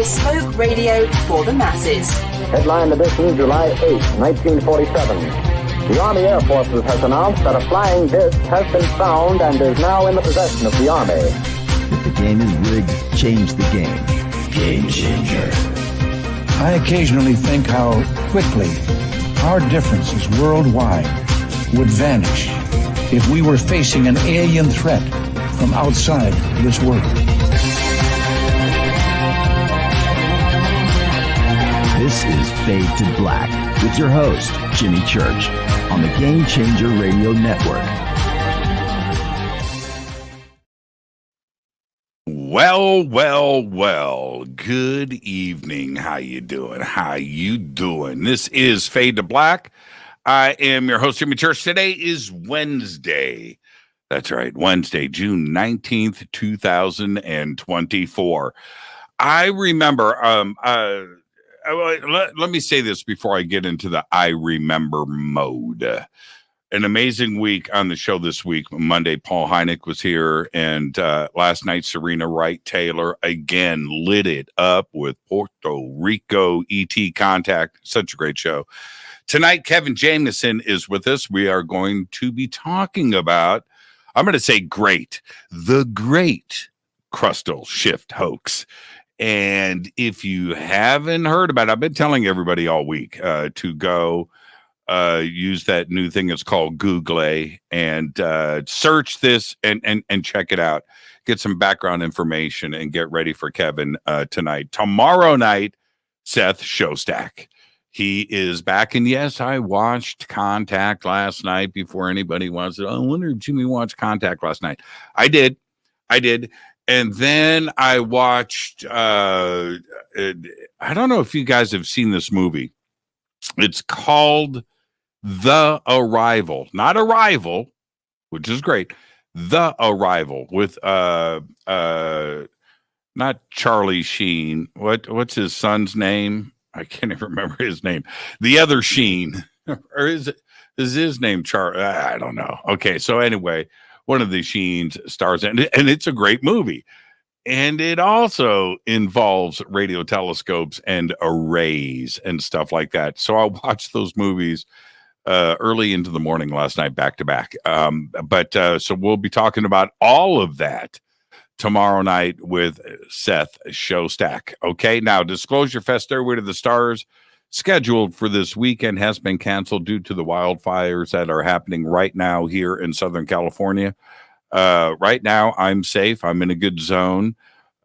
bespoke radio for the masses. Headline edition, July 8, 1947. The Army Air Forces has announced that a flying disc has been found and is now in the possession of the Army. If the game is rigged, change the game. Game changer. I occasionally think how quickly our differences worldwide would vanish if we were facing an alien threat from outside this world. This is Fade to Black with your host, Jimmy Church, on the Game Changer Radio Network. Well. Good evening. How you doing? This is Fade to Black. I am your host, Jimmy Church. Today is Wednesday. That's right, Wednesday, June 19th, 2024. I remember, let me say this before I get into the I remember mode. An amazing week on the show this week. Monday, Paul Hynek was here, and last night, Serena Wright Taylor again lit it up with Puerto Rico ET Contact. Such a great show. Tonight, Kevin Jameson is with us. We are going to be talking about, I'm going to say the great Crustal Shift hoax. And if you haven't heard about it, I've been telling everybody all week to go use that new thing. It's called Google and search this and check it out. Get some background information and get ready for Kevin tonight. Tomorrow night, Seth Shostak. He is back. And yes, I watched Contact last night before anybody wants it. I wonder if Jimmy watched Contact last night. I did. And then I watched, I don't know if you guys have seen this movie. It's called The Arrival. Not Arrival, which is great. The Arrival with, not Charlie Sheen. What's his son's name? I can't even remember his name. The other Sheen. Or is his name Charlie? I don't know. Okay, so anyway, one of the Sheens stars in it, and it's a great movie. And it also involves radio telescopes and arrays and stuff like that. So I watched those movies early into the morning last night, back to back. So we'll be talking about all of that tomorrow night with Seth Shostak. Okay, now Disclosure Fest Stairway to the Stars, scheduled for this weekend, has been canceled due to the wildfires that are happening right now here in Southern California. Right now, I'm safe. I'm in a good zone.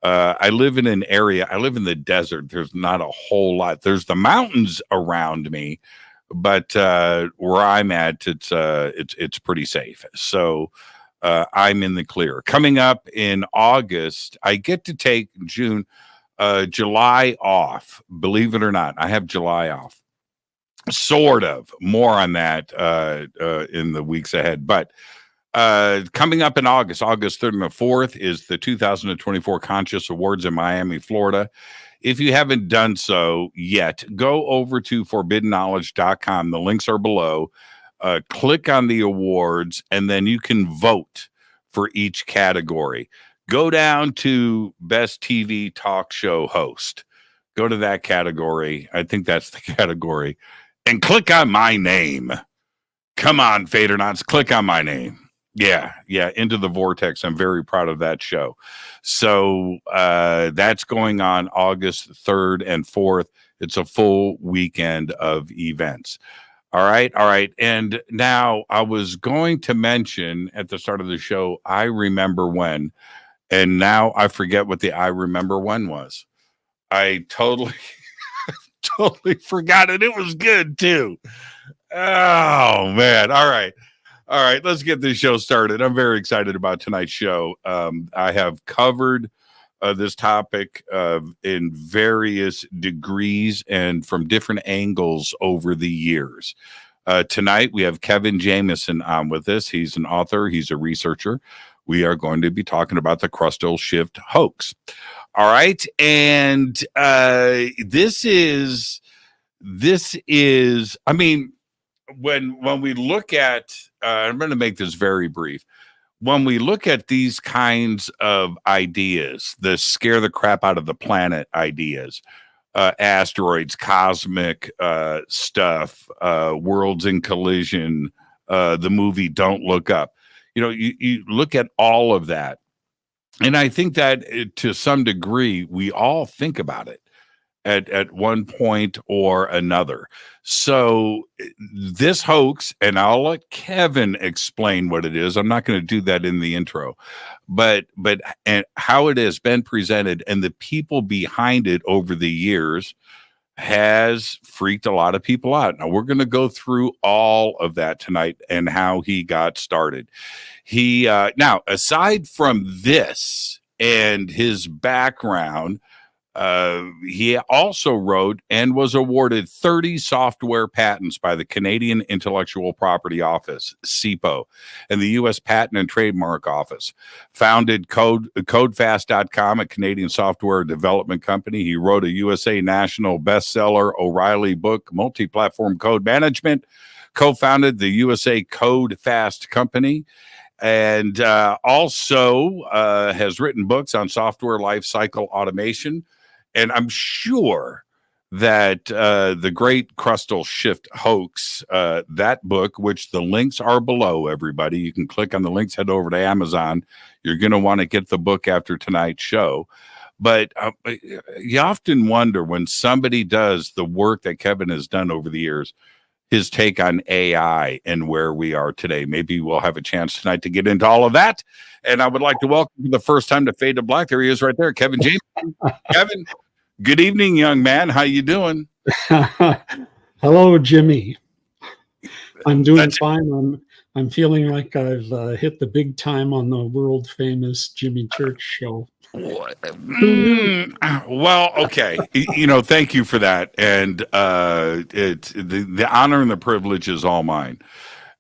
I live in an area. I live in the desert. There's not a whole lot. There's the mountains around me, but where I'm at, it's pretty safe. So I'm in the clear. Coming up in August, I get to take July off. Believe it or not, I have July off. Sort of. More on that in the weeks ahead. But coming up in August 3rd and the 4th, is the 2024 Conscious Awards in Miami, Florida. If you haven't done so yet, go over to forbiddenknowledge.com. The links are below. Click on the awards, and then you can vote for each category. Go down to Best TV Talk Show Host. Go to that category. I think that's the category. And click on my name. Come on, Fadernauts, click on my name. Yeah, Into the Vortex. I'm very proud of that show. So that's going on August 3rd and 4th. It's a full weekend of events. All right. And now I was going to mention at the start of the show, I remember when, and now I forget what the I remember when was. I totally forgot it. It was good too. Oh man. All right. Let's get this show started. I'm very excited about tonight's show. I have covered this topic in various degrees and from different angles over the years. Tonight, we have Kevin Jameson on with us. He's an author. He's a researcher. We are going to be talking about the Crustal Shift hoax. All right. And this is, I mean, when we look at, I'm going to make this very brief. when we look at these kinds of ideas, the scare the crap out of the planet ideas, asteroids, cosmic stuff, worlds in collision, the movie Don't Look Up. You look at all of that. And I think that to some degree, we all think about it at one point or another. So this hoax, and I'll let Kevin explain what it is. I'm not going to do that in the intro, but and how it has been presented and the people behind it over the years has freaked a lot of people out. Now we're going to go through all of that tonight and how he got started. He now, aside from this and his background, he also wrote and was awarded 30 software patents by the Canadian Intellectual Property Office, CIPO, and the U.S. Patent and Trademark Office. Founded Codefast.com, a Canadian software development company. He wrote a USA national bestseller, O'Reilly book, Multiplatform Code Management. Co-founded the USA Codefast company. And also has written books on software lifecycle automation. And I'm sure that the great Crustal Shift Hoax, that book, which the links are below, everybody. You can click on the links, head over to Amazon. You're going to want to get the book after tonight's show. But you often wonder when somebody does the work that Kevin has done over the years, his take on AI and where we are today. Maybe we'll have a chance tonight to get into all of that. And I would like to welcome the first time to Fade to Black. There he is right there, Kevin Jameson. Kevin, good evening, young man. How you doing? Hello, Jimmy. I'm doing fine. I'm feeling like I've hit the big time on the world famous Jimmy Church show. Well, okay. Thank you for that. And the honor and the privilege is all mine.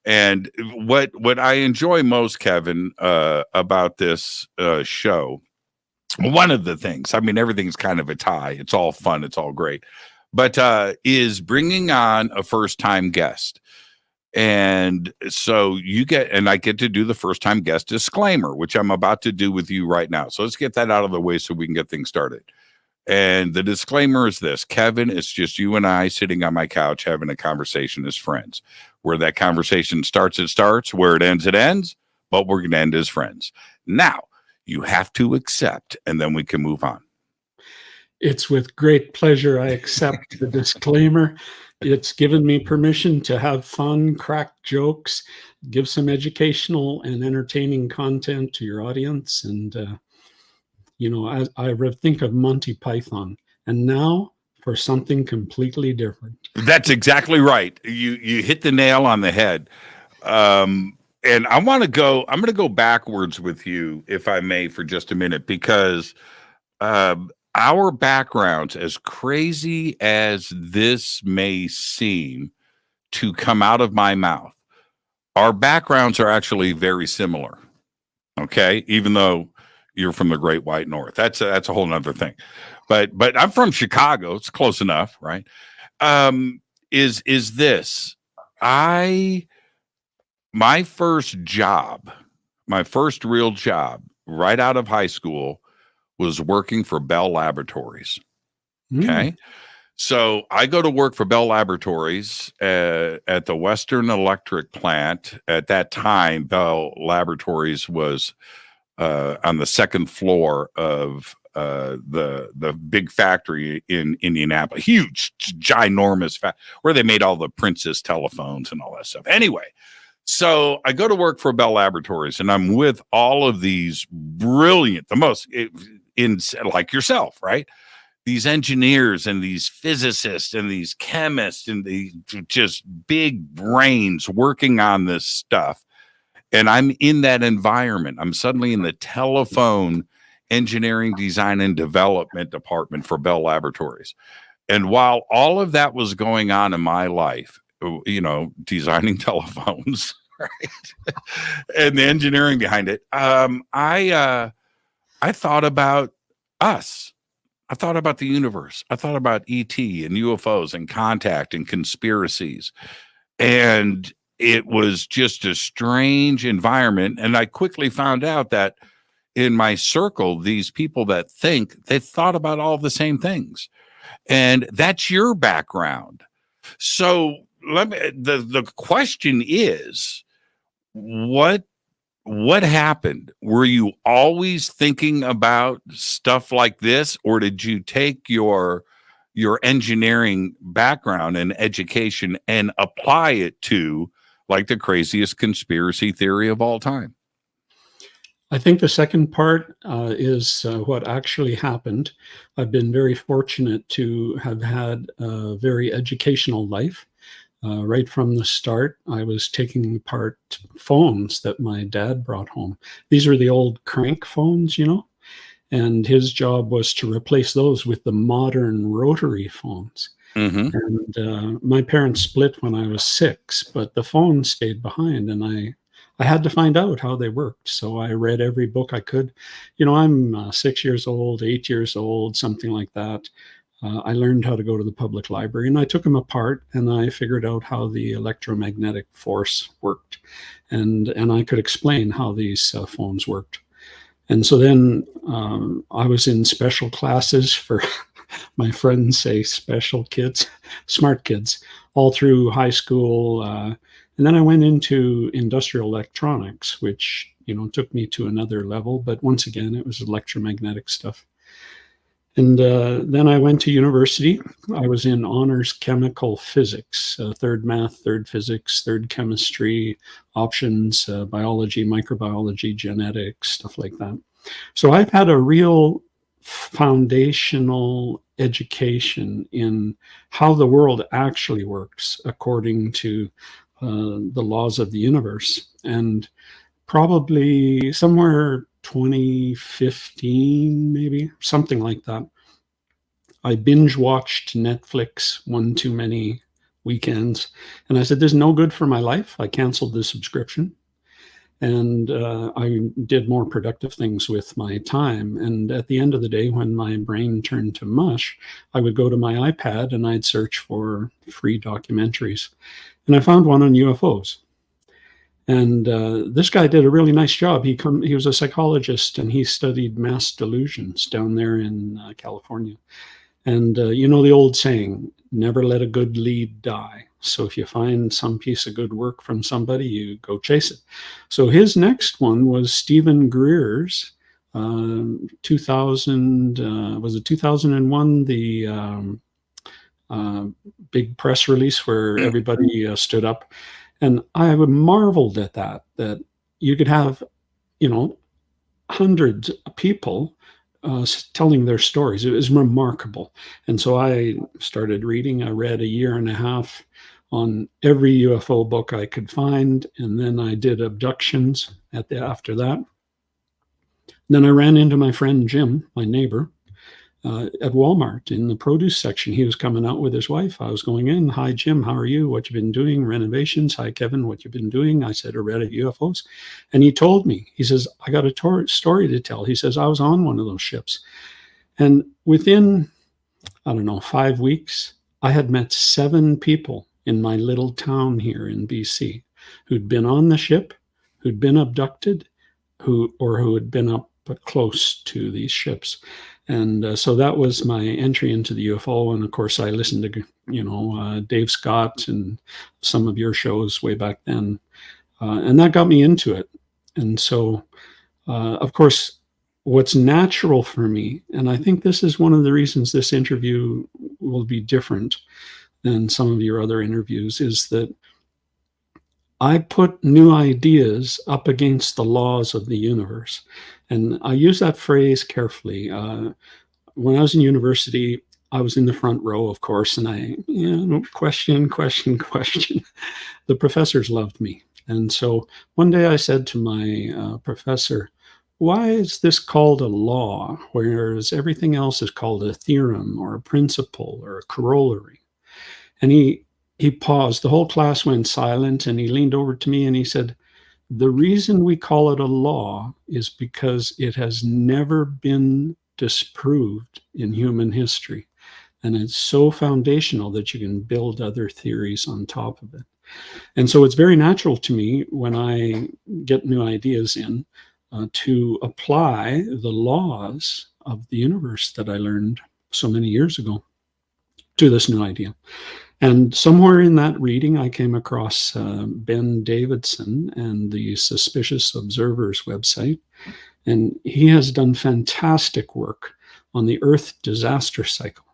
And what I enjoy most, Kevin, about this show, one of the things, I mean, everything's kind of a tie. It's all fun. It's all great. But is bringing on a first-time guest. And so I get to do the first time guest disclaimer, which I'm about to do with you right now. So let's get that out of the way so we can get things started. And the disclaimer is this: Kevin, it's just you and I sitting on my couch having a conversation as friends. Where that conversation starts, it starts. Where it ends, it ends. But we're going to end as friends. Now, you have to accept, and then we can move on. It's with great pleasure I accept the disclaimer. It's given me permission to have fun, crack jokes, give some educational and entertaining content to your audience. And, I think of Monty Python. And now for something completely different. That's exactly right. You hit the nail on the head. And I'm going to go backwards with you, if I may, for just a minute, because our backgrounds, as crazy as this may seem to come out of my mouth, our backgrounds are actually very similar. Okay, even though you're from the Great White North, that's a whole nother thing. But I'm from Chicago. It's close enough, right? Is this my first real job right out of high school was working for Bell Laboratories. Okay. So I go to work for Bell Laboratories at the Western Electric plant. At that time, Bell Laboratories was on the second floor of the big factory in Indianapolis, huge, ginormous where they made all the Princess telephones and all that stuff. Anyway, so I go to work for Bell Laboratories, and I'm with all of these brilliant, like yourself, right? These engineers and these physicists and these chemists and these just big brains working on this stuff. And I'm in that environment. I'm suddenly in the telephone engineering, design, and development department for Bell Laboratories. And while all of that was going on in my life, designing telephones, right, and the engineering behind it, I thought about us. I thought about the universe. I thought about ET and UFOs and contact and conspiracies. And it was just a strange environment. And I quickly found out that in my circle, these people that think, they thought about all the same things. And that's your background. So the question is, what happened? Were you always thinking about stuff like this, or did you take your engineering background and education and apply it to like the craziest conspiracy theory of all time? I think the second part is what actually happened. I've been very fortunate to have had a very educational life. Right from the start, I was taking apart phones that my dad brought home. These are the old crank phones, and his job was to replace those with the modern rotary phones. Mm-hmm. And my parents split when I was 6, but the phone stayed behind, and I had to find out how they worked. So I read every book I could. I'm 6 years old, 8 years old, something like that. I learned how to go to the public library, and I took them apart, and I figured out how the electromagnetic force worked, and I could explain how these phones worked. And so then I was in special classes for my friends say special kids, smart kids, all through high school. And then I went into industrial electronics, which, took me to another level. But once again, it was electromagnetic stuff. And then I went to university. I was in honors chemical physics, third math, third physics, third chemistry, options, biology, microbiology, genetics, stuff like that. So I've had a real foundational education in how the world actually works according to the laws of the universe. And probably somewhere 2015, maybe something like that, I binge watched Netflix one too many weekends, and I said, "This is no good for my life." I canceled the subscription, and I did more productive things with my time. And at the end of the day, when my brain turned to mush, I would go to my iPad and I'd search for free documentaries, and I found one on UFOs. And this guy did a really nice job. He was a psychologist, and he studied mass delusions down there in California. And the old saying, never let a good lead die. So if you find some piece of good work from somebody, you go chase it. So his next one was Stephen Greer's 2001, the big press release where everybody stood up. And I marveled at that you could have, hundreds of people telling their stories. It was remarkable. And so I started reading. I read a year and a half on every UFO book I could find. And then I did abductions after that. Then I ran into my friend Jim, my neighbor, at Walmart in the produce section. He was coming out with his wife. I was going in. "Hi, Jim. How are you? What you been doing? Renovations." "Hi, Kevin. What you been doing?" I said, "I read at UFOs." And he told me, he says, "I got a story to tell." He says, "I was on one of those ships." And within, 5 weeks, I had met 7 people in my little town here in BC who'd been on the ship, who'd been abducted, who had been up close to these ships. And so that was my entry into the UFO. And of course, I listened to, Dave Scott and some of your shows way back then. And that got me into it. And so, of course, what's natural for me, and I think this is one of the reasons this interview will be different than some of your other interviews, is that I put new ideas up against the laws of the universe. And I use that phrase carefully. When I was in university, I was in the front row, of course, and I question. The professors loved me. And so one day I said to my professor, "Why is this called a law, whereas everything else is called a theorem or a principle or a corollary?" And he paused. The whole class went silent, and he leaned over to me and he said, "The reason we call it a law is because it has never been disproved in human history. And it's so foundational that you can build other theories on top of it." And so it's very natural to me when I get new ideas in to apply the laws of the universe that I learned so many years ago to this new idea. And somewhere in that reading, I came across Ben Davidson and the Suspicious Observers website. And he has done fantastic work on the Earth disaster cycle.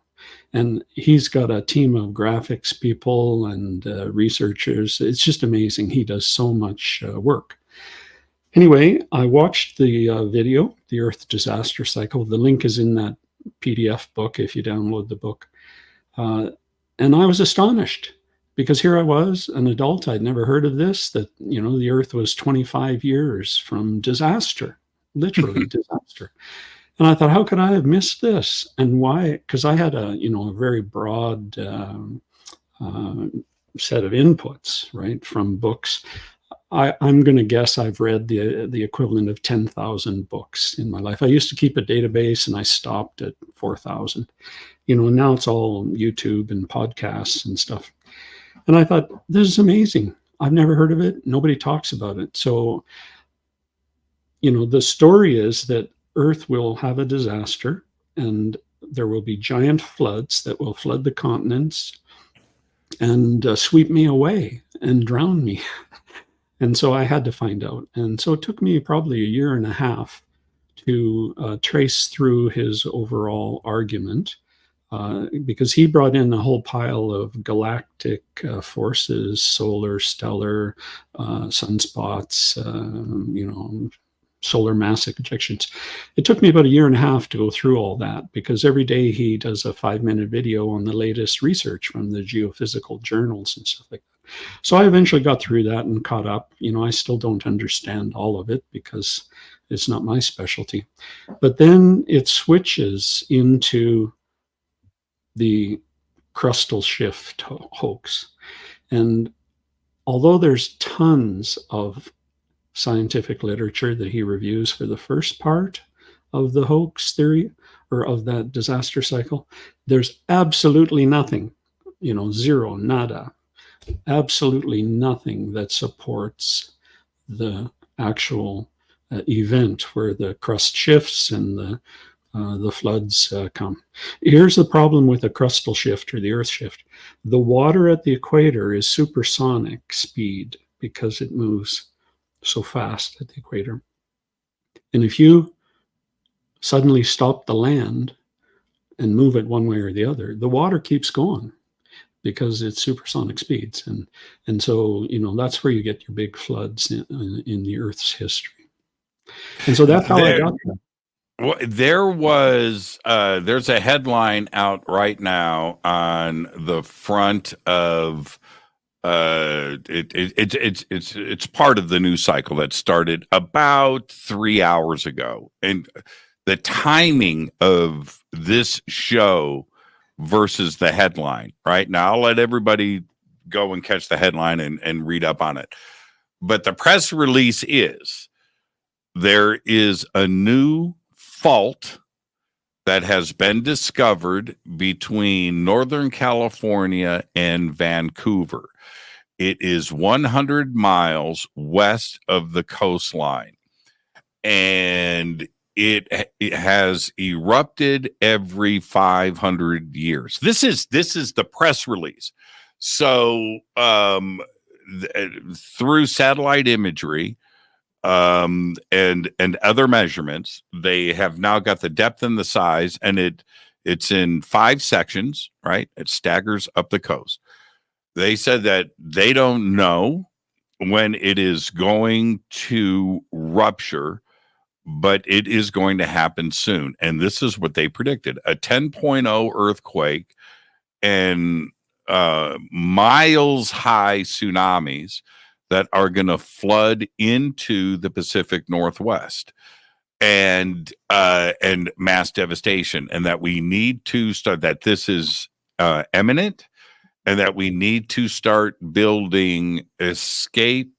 And he's got a team of graphics people and researchers. It's just amazing. He does so much work. Anyway, I watched the video, The Earth Disaster Cycle. The link is in that PDF book if you download the book. And I was astonished because here I was, an adult. I'd never heard of this, that, the Earth was 25 years from disaster, literally disaster. And I thought, how could I have missed this? And why? Because I had a very broad set of inputs, right, from books. I'm going to guess I've read the equivalent of 10,000 books in my life. I used to keep a database and I stopped at 4,000. Now it's all YouTube and podcasts and stuff. And I thought, this is amazing. I've never heard of it. Nobody talks about it. So, the story is that Earth will have a disaster and there will be giant floods that will flood the continents and sweep me away and drown me. And so I had to find out. And so it took me probably a year and a half to trace through his overall argument, because he brought in a whole pile of galactic forces, solar, stellar, sunspots, solar mass ejections. It took me about a year and a half to go through all that, because every day he does a 5-minute video on the latest research from the geophysical journals and stuff like that. So I eventually got through that and caught up. I still don't understand all of it because it's not my specialty. But then it switches into the Crustal Shift hoax. And although there's tons of scientific literature that he reviews for the first part of the hoax theory or of that disaster cycle, there's absolutely nothing, zero, nada, absolutely nothing that supports the actual event where the crust shifts and the floods come. Here's the problem with the crustal shift or the earth shift. The water at the equator is supersonic speed because it moves so fast at the equator. And if you suddenly stop the land and move it one way or the other, the water keeps going because it's supersonic speeds. And so, that's where you get your big floods in the Earth's history. And so that's how I got there. Well, there's a headline out right now on the front of it's part of the news cycle that started about 3 hours ago, and the timing of this show versus the headline. Right now, I'll let everybody go and catch the headline and read up on it. But the press release is there is a new fault that has been discovered between Northern California and Vancouver. It is 100 miles west of the coastline, and it has erupted every 500 years. This is the press release. So through satellite imagery and other measurements, they have now got the depth and the size, and it's in 5 sections, right? It staggers up the coast. They said that they don't know when it is going to rupture, but it is going to happen soon. And this is what they predicted: a 10.0 earthquake and miles high tsunamis that are going to flood into the Pacific Northwest, and mass devastation, and that we need to start, that this is imminent, and that we need to start building escape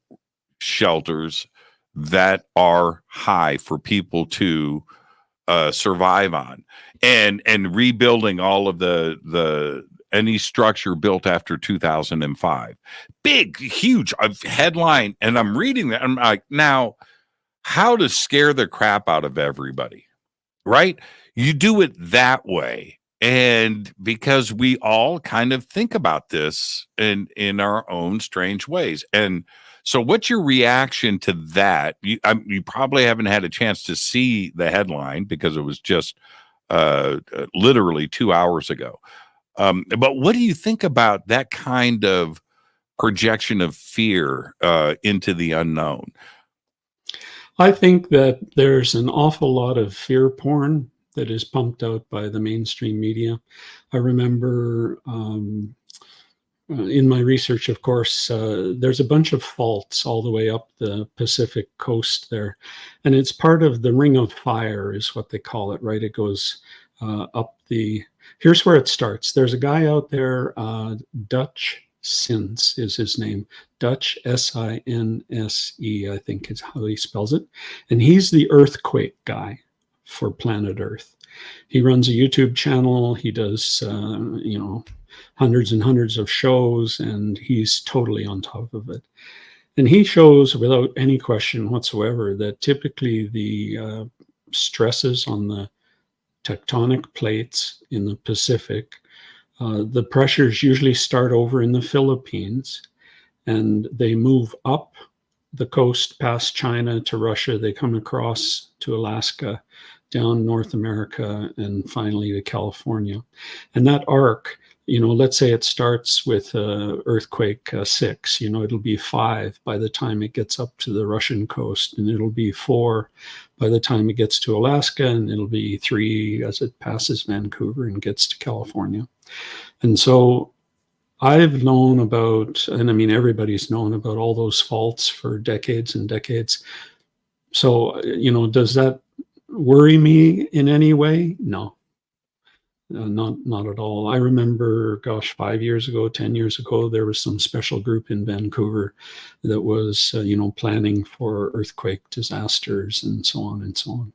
shelters that are high for people to survive on, and rebuilding all of the any structure built after 2005. Big, huge headline. And I'm reading that. I'm like, now, how to scare the crap out of everybody, right? You do it that way. And because we all kind of think about this in our own strange ways. And so what's your reaction to that? You probably haven't had a chance to see the headline because it was just literally 2 hours ago. But what do you think about that kind of projection of fear into the unknown? I think that there's an awful lot of fear porn that is pumped out by the mainstream media. I remember in my research, of course, there's a bunch of faults all the way up the Pacific coast there. And it's part of the Ring of Fire is what they call it, right? It goes up the... Here's where it starts. There's a guy out there, Dutch Sinse is his name. Dutch, S-I-N-S-E, I think is how he spells it. And he's the earthquake guy for planet Earth. He runs a YouTube channel. He does, hundreds and hundreds of shows, and he's totally on top of it. And he shows without any question whatsoever that typically the stresses on the tectonic plates in the Pacific, the pressures usually start over in the Philippines, and they move up the coast past China to Russia. They come across to Alaska, down North America, and finally to California. And that arc, let's say it starts with earthquake 6, it'll be 5 by the time it gets up to the Russian coast, and it'll be 4 by the time it gets to Alaska, and it'll be 3 as it passes Vancouver and gets to California. And so I've known about, and I mean, everybody's known about all those faults for decades and decades. So, does that worry me in any way? No. Not at all. I remember, 5 years ago, 10 years ago, there was some special group in Vancouver that was, planning for earthquake disasters and so on and so on.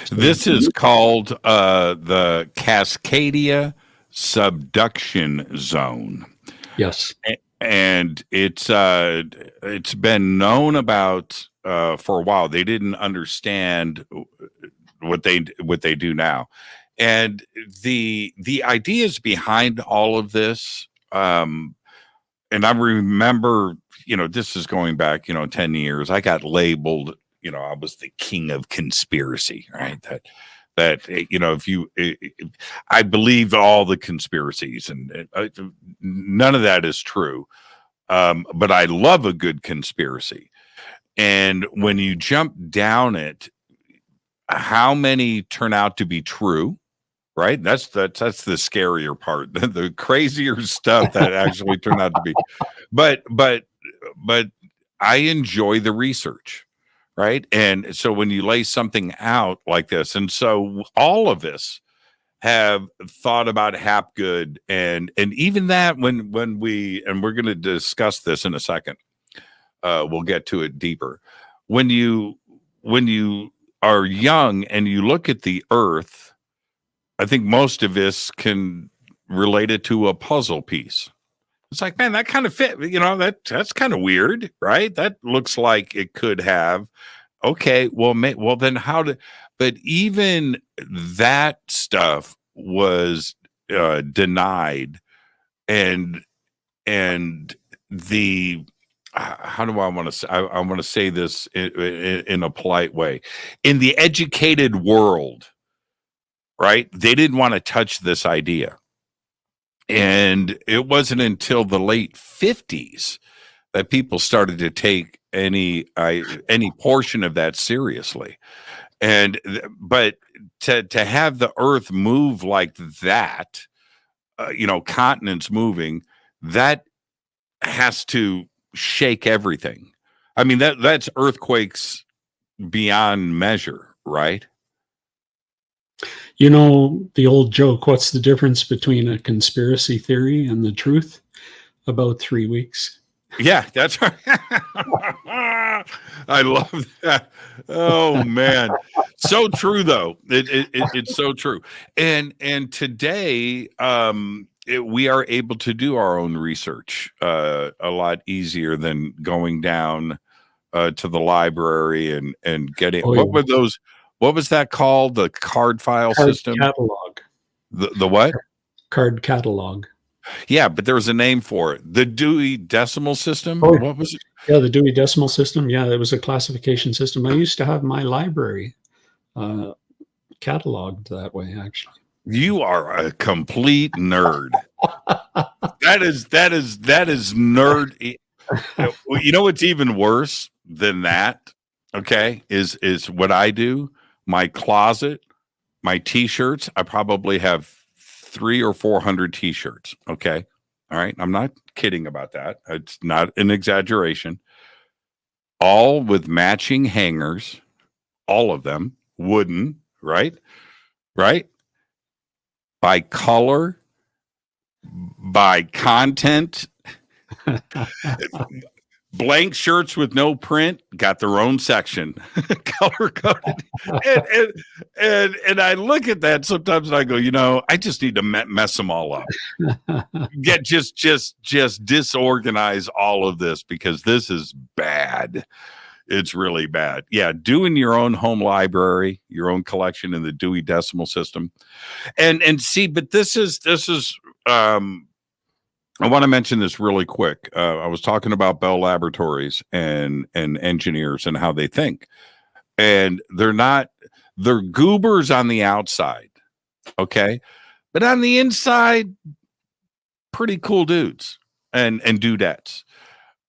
So, this is called the Cascadia Subduction Zone. Yes. And it's been known about for a while. They didn't understand what they do now. And the ideas behind all of this, and I remember, this is going back, 10 years, I got labeled, I was the king of conspiracy, right? I believed all the conspiracies, and none of that is true. But I love a good conspiracy. And when you jump down it, how many turn out to be true? Right. That's the scarier part, the crazier stuff that actually turned out to be. But I enjoy the research. Right. And so when you lay something out like this, and so all of us have thought about Hapgood and even that when we're going to discuss this in a second, we'll get to it deeper. When you are young and you look at the earth, I think most of us can relate it to a puzzle piece. It's like, man, that kind of fit, that's kind of weird, right? That looks like it could have. Okay, well then but even that stuff was denied, and the how do I want to say? I want to say this in a polite way. In the educated world, right? They didn't want to touch this idea. And it wasn't until the late 50s that people started to take any portion of that seriously. But to have the earth move like that, continents moving, that has to shake everything. I mean, that's earthquakes beyond measure, right? The old joke, what's the difference between a conspiracy theory and the truth? About 3 weeks. Yeah, that's right. I love that. Oh man, so true though. It's so true. And today, we are able to do our own research a lot easier than going down to the library and getting what were those? What was that called? The card file system? Catalog. The what? Card catalog. Yeah, but there was a name for it. The Dewey Decimal System. Oh, what was it? Yeah, the Dewey Decimal System. Yeah, it was a classification system. I used to have my library cataloged that way, actually. You are a complete nerd. That is nerd. You know what's even worse than that? Okay, is what I do. My closet, my T-shirts. I probably have 300 or 400 T-shirts. Okay, all right. I'm not kidding about that. It's not an exaggeration. All with matching hangers. All of them wooden. Right. By color, by content. Blank shirts with no print got their own section, color coded, and I look at that sometimes and I go, I just need to mess them all up, get just disorganize all of this because this is bad. It's really bad. Yeah, doing your own home library, your own collection in the Dewey Decimal System, and see, but this is. I want to mention this really quick. I was talking about Bell Laboratories and engineers and how they think, and they're goobers on the outside, okay, but on the inside, pretty cool dudes and dudettes.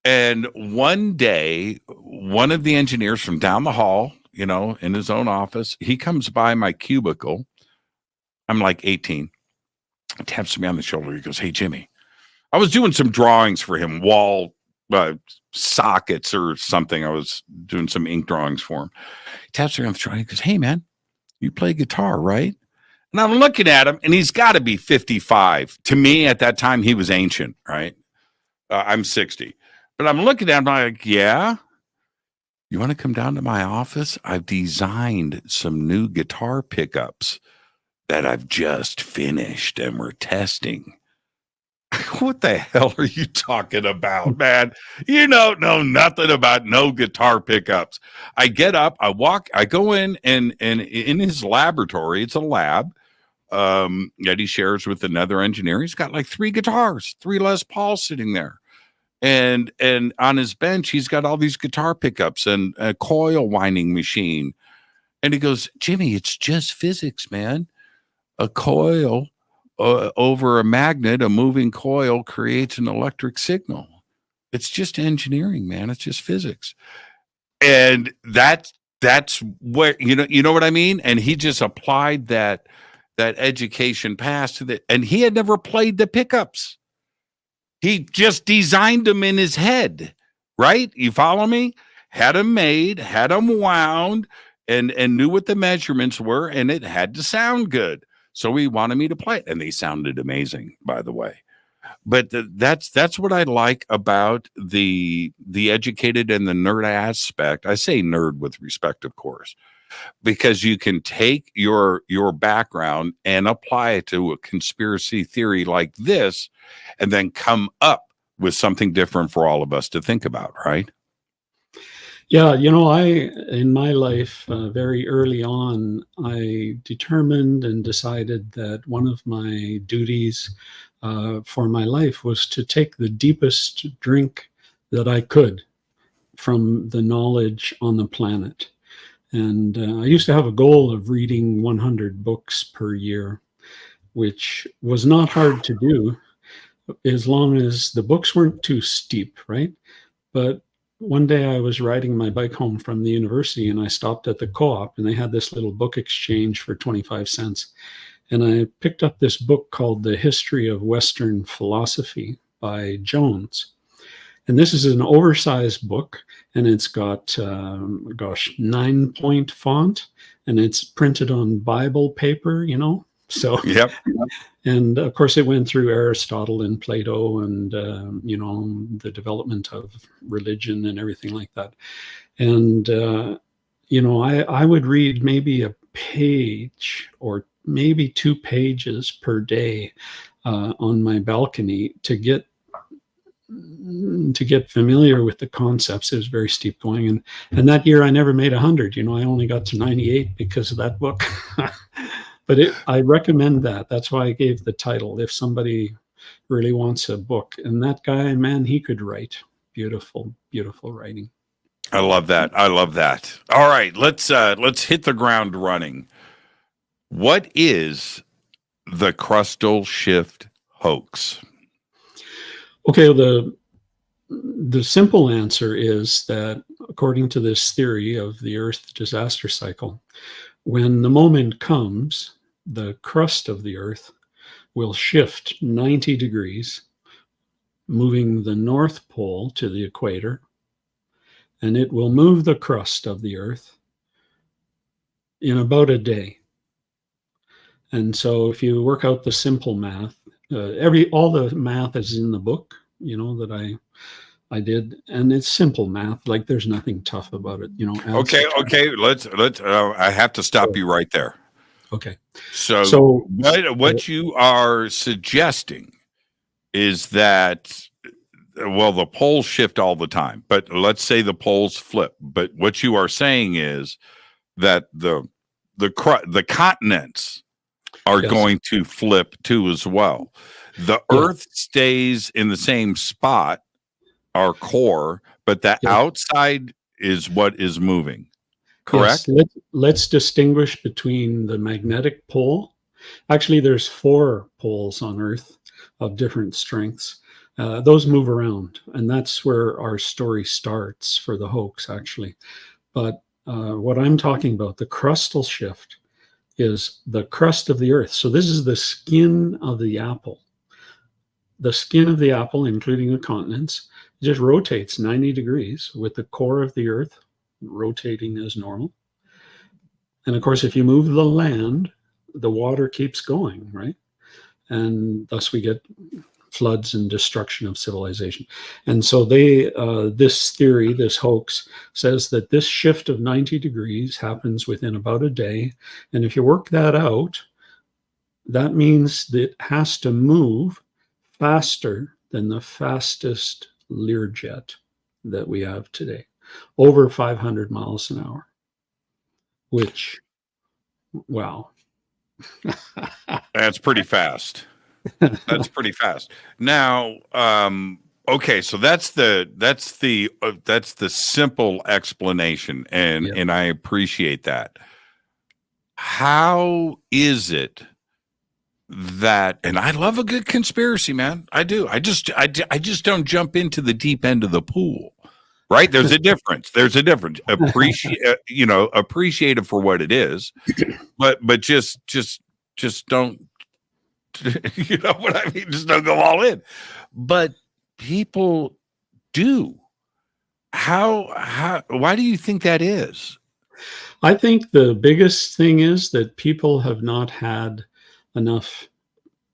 And one day, one of the engineers from down the hall, in his own office, he comes by my cubicle. I'm like 18. He taps me on the shoulder. He goes, "Hey, Jimmy." I was doing some drawings for him, wall sockets or something. I was doing some ink drawings for him. He taps me on the shoulder. He goes, "Hey, man, you play guitar, right?" And I'm looking at him, and he's got to be 55. To me, at that time, he was ancient, right? I'm 60. But I'm looking at him like, "Yeah, you want to come down to my office? I've designed some new guitar pickups that I've just finished and we're testing." What the hell are you talking about, man? You don't know nothing about no guitar pickups. I get up, I walk, I go in and in his laboratory, it's a lab that he shares with another engineer. He's got like 3 guitars, 3 Les Pauls sitting there. And on his bench, he's got all these guitar pickups and a coil winding machine. And he goes, "Jimmy, it's just physics, man. A coil over a magnet, a moving coil creates an electric signal. It's just engineering, man. It's just physics." And that's what, you know what I mean? And he just applied that education past to and he had never played the pickups. He just designed them in his head, right? You follow me? Had them made, had them wound, and knew what the measurements were, and it had to sound good. So he wanted me to play it, and they sounded amazing, by the way. But that's what I like about the educated and the nerd aspect. I say nerd with respect, of course, because you can take your background and apply it to a conspiracy theory like this, and then come up with something different for all of us to think about, right? Yeah, in my life, very early on, I determined and decided that one of my duties for my life was to take the deepest drink that I could from the knowledge on the planet. And I used to have a goal of reading 100 books per year, which was not hard to do as long as the books weren't too steep, right? But one day I was riding my bike home from the university and I stopped at the co-op and they had this little book exchange for 25 cents. And I picked up this book called The History of Western Philosophy by Jones. And this is an oversized book, and it's got, 9-point font, and it's printed on Bible paper, So, yep. And of course, it went through Aristotle and Plato and, the development of religion and everything like that. And, I would read maybe a page or maybe 2 pages per day on my balcony to get familiar with the concepts. It was very steep going, and that year I never made 100. I only got to 98 because of that book. But I recommend that. That's why I gave the title. If somebody really wants a book, and that guy, man, he could write beautiful, beautiful writing. I love that. I love that. All right, let's hit the ground running. What is the Crustal Shift hoax? Okay, the simple answer is that according to this theory of the Earth disaster cycle, when the moment comes, the crust of the Earth will shift 90 degrees, moving the North Pole to the equator, and it will move the crust of the Earth in about a day. And so if you work out the simple math, all the math is in the book, that I did, and it's simple math. Like there's nothing tough about it, Okay. Let's. I have to stop you right there. Okay. So what you are suggesting is that, well, the poles shift all the time, but let's say the poles flip. But what you are saying is that the continents are going to flip too as well. The Earth stays in the same spot, our core, but the outside is what is moving. Correct? Yes. Let's distinguish between the magnetic pole. Actually, there's 4 poles on Earth of different strengths. Those move around, and that's where our story starts for the hoax, actually. But what I'm talking about, the crustal shift, is the crust of the Earth. So this is the skin of the apple. The skin of the apple, including the continents, just rotates 90 degrees with the core of the Earth rotating as normal. And of course, if you move the land, the water keeps going, right? And thus we get floods and destruction of civilization. And so this theory, this hoax, says that this shift of 90 degrees happens within about a day. And if you work that out, that means that it has to move faster than the fastest Learjet that we have today, over 500 miles an hour, which, wow. That's pretty fast. That's pretty fast. Now, okay, so that's the simple explanation, and I appreciate that. How is it that, and I love a good conspiracy, man. I do. I just don't jump into the deep end of the pool. Right? There's a difference. Appreciate it for what it is, but just don't. You know what I mean? Just don't go all in. But people do. Why do you think that is? I think the biggest thing is that people have not had enough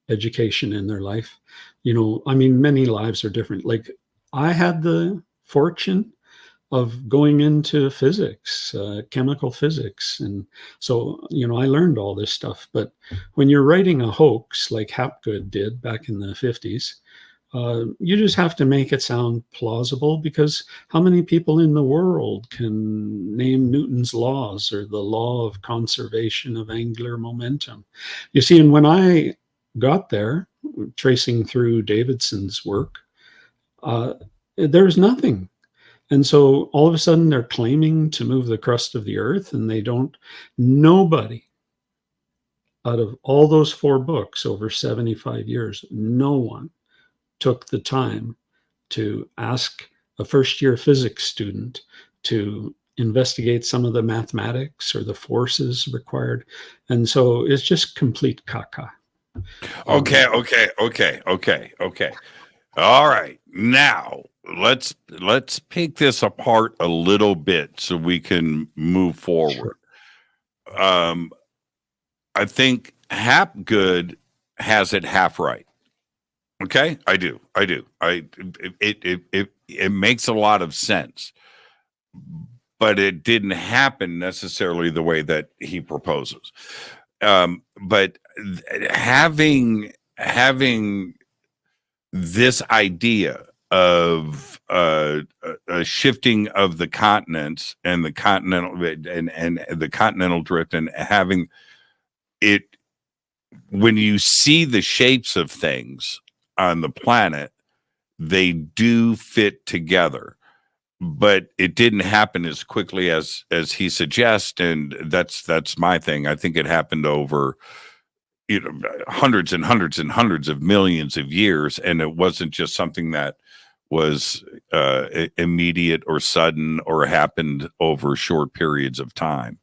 education in their life. Many lives are different. Like I had the fortune of going into physics, chemical physics. And so, I learned all this stuff. But when you're writing a hoax like Hapgood did back in the 50s, you just have to make it sound plausible, because how many people in the world can name Newton's laws or the law of conservation of angular momentum? You see, and when I got there, tracing through Davidson's work, there's nothing. And so all of a sudden they're claiming to move the crust of the Earth, and nobody out of all those 4 books over 75 years, no one took the time to ask a first-year physics student to investigate some of the mathematics or the forces required. And so it's just complete caca. Okay. All right. Now let's pick this apart a little bit so we can move forward. Sure. I think Hapgood has it half right. Okay, I do. It makes a lot of sense, but it didn't happen necessarily the way that he proposes. But having having this idea of a shifting of the continents and the continental and the continental drift, and having it, when you see the shapes of things on the planet, they do fit together, but it didn't happen as quickly as he suggests. And that's my thing. I think it happened over, hundreds and hundreds and hundreds of millions of years, and it wasn't just something that was immediate or sudden or happened over short periods of time.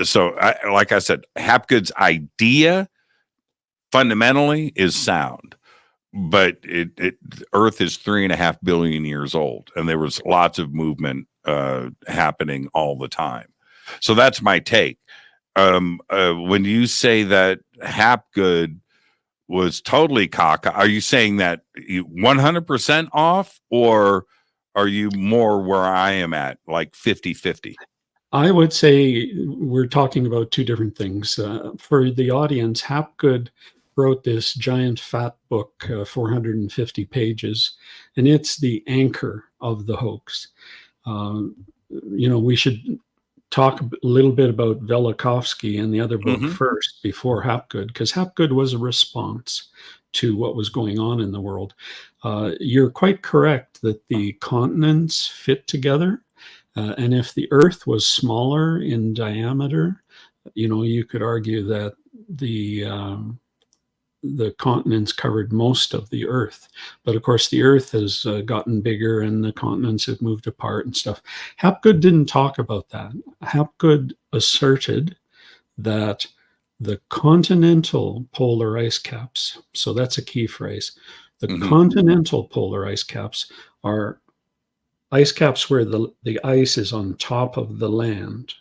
So like I said, Hapgood's idea fundamentally is sound, but Earth is 3.5 billion years old, and there was lots of movement happening all the time. So that's my take. When you say that Hapgood was totally cockeyed, are you saying that you 100% off, or are you more where I am at, like 50-50? I would say we're talking about two different things. For the audience, Hapgood wrote this giant fat book, 450 pages, and it's the anchor of the hoax. We should talk a little bit about Velikovsky and the other book first before Hapgood, because Hapgood was a response to what was going on in the world. You're quite correct that the continents fit together. And if the Earth was smaller in diameter, you could argue that the continents covered most of the Earth. But of course, the Earth has gotten bigger and the continents have moved apart and stuff. Hapgood didn't talk about that. Hapgood asserted that the continental polar ice caps, so that's a key phrase, the continental polar ice caps are ice caps where the ice is on top of the land.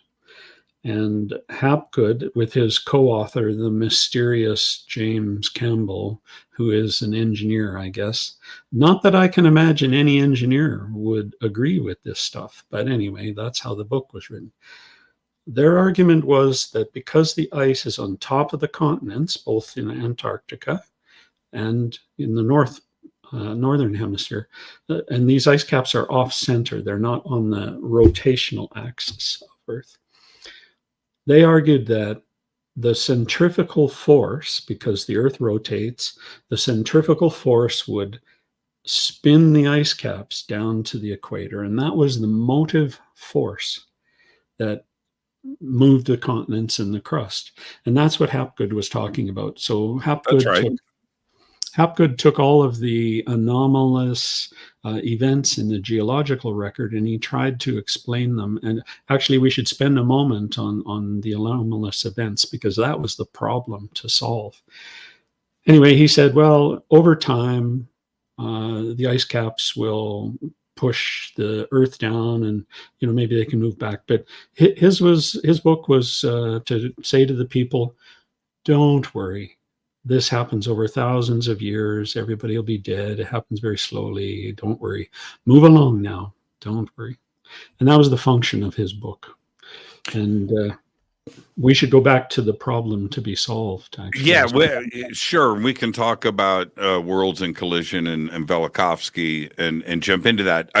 And Hapgood, with his co-author, the mysterious James Campbell, who is an engineer, I guess. Not that I can imagine any engineer would agree with this stuff, but anyway, that's how the book was written. Their argument was that because the ice is on top of the continents, both in Antarctica and in the northern hemisphere, and these ice caps are off-center, they're not on the rotational axis of Earth. They argued that the centrifugal force, because the Earth rotates, the centrifugal force would spin the ice caps down to the equator, and that was the motive force that moved the continents and the crust. And that's what Hapgood was talking about. So Hapgood took all of the anomalous events in the geological record, and he tried to explain them. And actually, we should spend a moment on the anomalous events, because that was the problem to solve. Anyway, he said, well, over time, the ice caps will push the Earth down, and maybe they can move back. But his book was to say to the people, don't worry. This happens over thousands of years. Everybody will be dead. It happens very slowly. Don't worry. Move along now. Don't worry. And that was the function of his book. And we should go back to the problem to be solved, actually. Yeah, sure. We can talk about Worlds in Collision and Velikovsky and jump into that.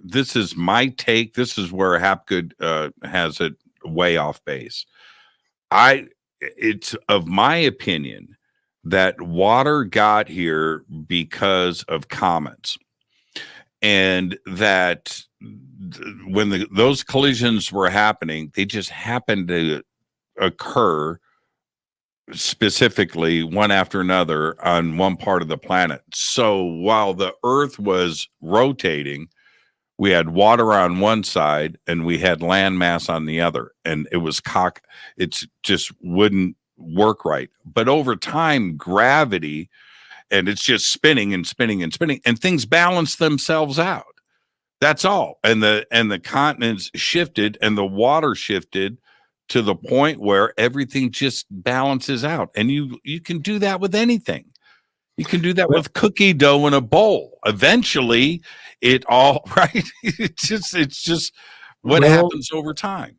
This is my take. This is where Hapgood has it way off base. It's of my opinion that water got here because of comets, and that when those collisions were happening, they just happened to occur specifically one after another on one part of the planet. So while the Earth was rotating, we had water on one side and we had land mass on the other, and it just wouldn't work right. But over time, gravity, and it's just spinning and spinning and spinning, and things balance themselves out. That's all. And the continents shifted and the water shifted to the point where everything just balances out. And you can do that with anything. You can do that with cookie dough in a bowl. Eventually, it's just what happens over time.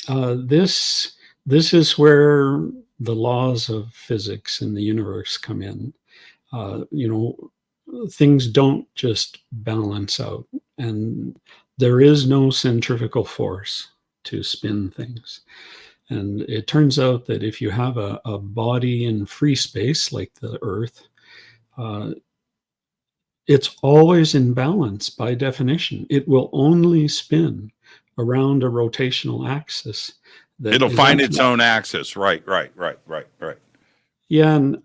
This This is where the laws of physics in the universe come in. Things don't just balance out, and there is no centrifugal force to spin things. And it turns out that if you have a body in free space like the Earth, it's always in balance by definition. It will only spin around a rotational axis. It'll find its own axis. Right. Yeah, and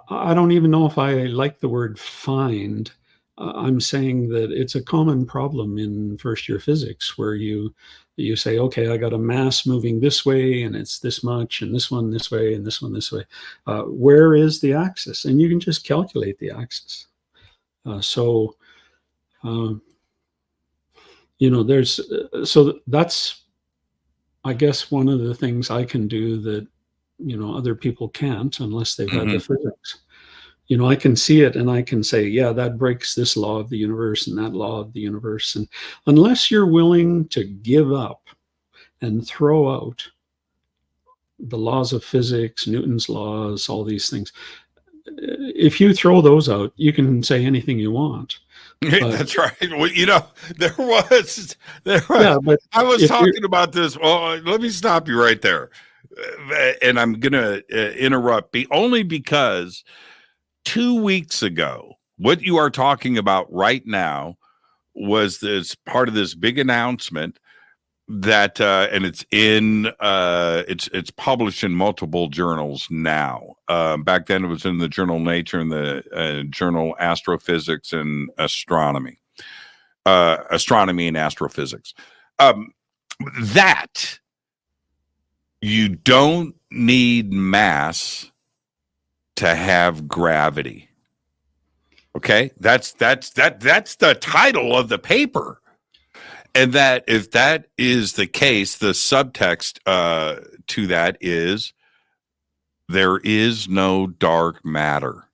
I don't even know if I like the word find. I'm saying that it's a common problem in first year physics where you say, okay, I got a mass moving this way and it's this much, and this one this way and this one this way. Where is the axis? And you can just calculate the axis. So that's, I guess, one of the things I can do that other people can't unless they've had the physics. I can see it and I can say, yeah, that breaks this law of the universe and that law of the universe. And unless you're willing to give up and throw out the laws of physics, Newton's laws, all these things, if you throw those out, you can say anything you want. That's right. Well, there was yeah, but I was talking about this. Well, let me stop you right there. And I'm going to interrupt only because 2 weeks ago, what you are talking about right now was this part of this big announcement that, and it's it's published in multiple journals now. Back then it was in the journal Nature and the journal Astrophysics and Astronomy and Astrophysics. That you don't need mass to have gravity. Okay, that's the title of the paper. And that if that is the case, the subtext to that is there is no dark matter.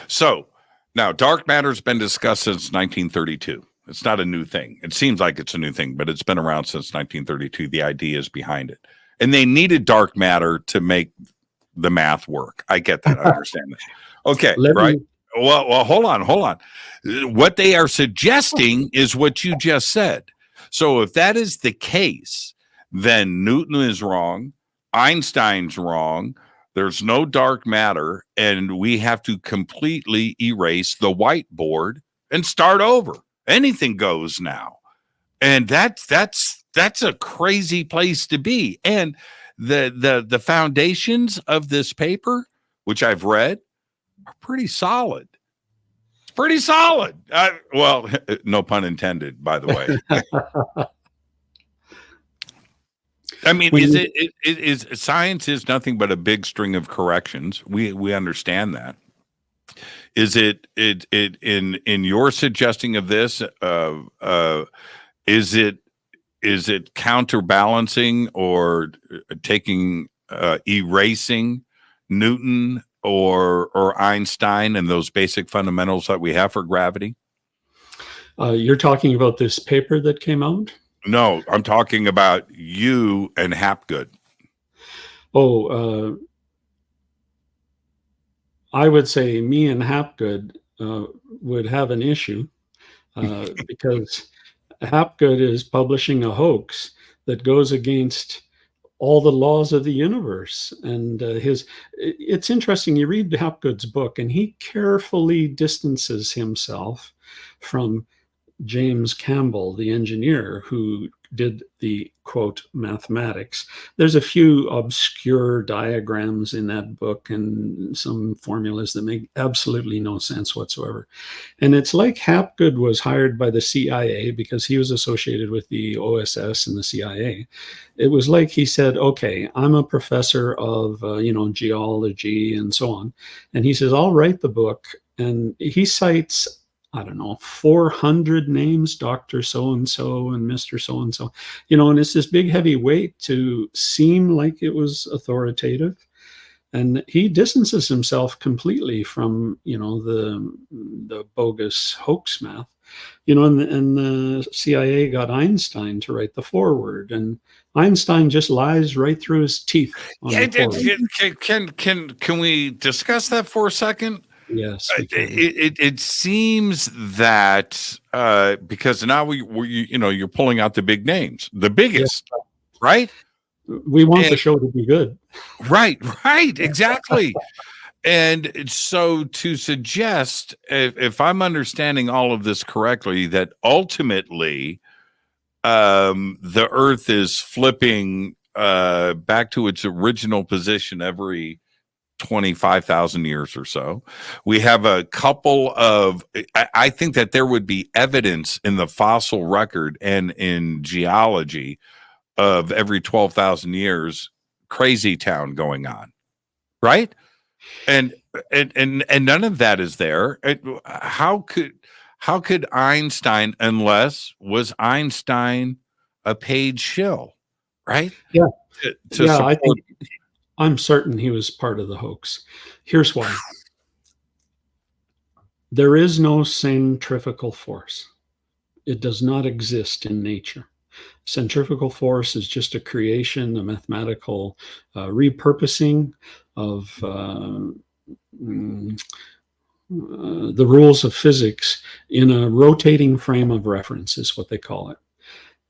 So now dark matter has been discussed since 1932. It's not a new thing. It seems like it's a new thing, but it's been around since 1932. The idea is behind it. And they needed dark matter to make the math work. I get that. I understand that. Okay, right? Well, hold on. What they are suggesting is what you just said. So if that is the case, then Newton is wrong, Einstein's wrong, there's no dark matter, and we have to completely erase the whiteboard and start over. Anything goes now. And that's a crazy place to be. And the foundations of this paper, which I've read, are pretty solid. It's pretty solid. Well, no pun intended, by the way. I mean, is science is nothing but a big string of corrections. We understand that. Is it in your suggesting of this? Is it counterbalancing or taking erasing Newton or Einstein and those basic fundamentals that we have for gravity? You're talking about this paper that came out? No, I'm talking about you and Hapgood. Oh, I would say me and Hapgood would have an issue because Hapgood is publishing a hoax that goes against all the laws of the universe. And it's interesting, you read Hapgood's book and he carefully distances himself from James Campbell, the engineer who did the quote mathematics. There's a few obscure diagrams in that book and some formulas that make absolutely no sense whatsoever. And it's like Hapgood was hired by the CIA because he was associated with the OSS and the CIA. It was like he said, okay, I'm a professor of geology and so on. And he says, I'll write the book. And he cites 400 names, Dr. So-and-so and Mr. So-and-so, and it's this big heavy weight to seem like it was authoritative. And he distances himself completely from, the bogus hoax math, and the CIA got Einstein to write the foreword, and Einstein just lies right through his teeth on Yeah, the foreword. can we discuss that for a second? Yes, we can. It seems that because now you're pulling out the big names, the biggest, right? We want the show to be good. Right, exactly. And so to suggest, if I'm understanding all of this correctly, that ultimately the Earth is flipping back to its original position every 25,000 years or so. We have a couple of, I think that there would be evidence in the fossil record and in geology of every 12,000 years, crazy town going on, right? And none of that is there. How could Einstein, unless was Einstein a paid shill, right? Yeah. I think I'm certain he was part of the hoax. Here's why. There is no centrifugal force. It does not exist in nature. Centrifugal force is just a creation, a mathematical repurposing of the rules of physics in a rotating frame of reference, is what they call it.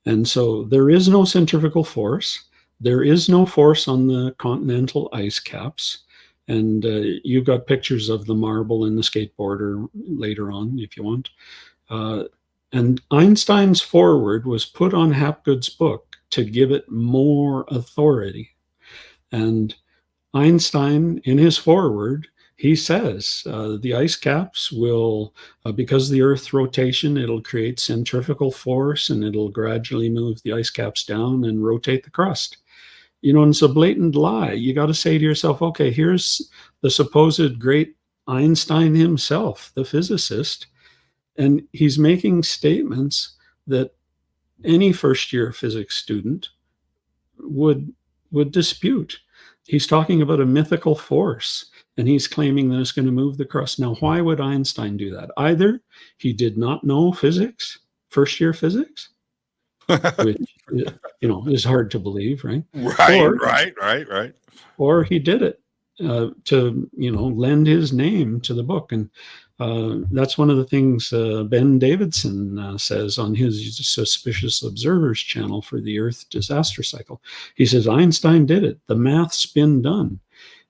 And so there is no centrifugal force. There is no force on the continental ice caps. And you've got pictures of the marble and the skateboarder later on, if you want. And Einstein's foreword was put on Hapgood's book to give it more authority. And Einstein, in his foreword, he says the ice caps will, because of the Earth's rotation, it'll create centrifugal force and it'll gradually move the ice caps down and rotate the crust. And it's a blatant lie. You got to say to yourself, okay, here's the supposed great Einstein himself, the physicist, and he's making statements that any first-year physics student would dispute. He's talking about a mythical force, and he's claiming that it's going to move the crust. Now, why would Einstein do that? Either he did not know physics, first-year physics, which is hard to believe, right? Right. Or he did it to lend his name to the book. And that's one of the things Ben Davidson says on his Suspicious Observers channel for the Earth Disaster Cycle. He says Einstein did it. The math's been done,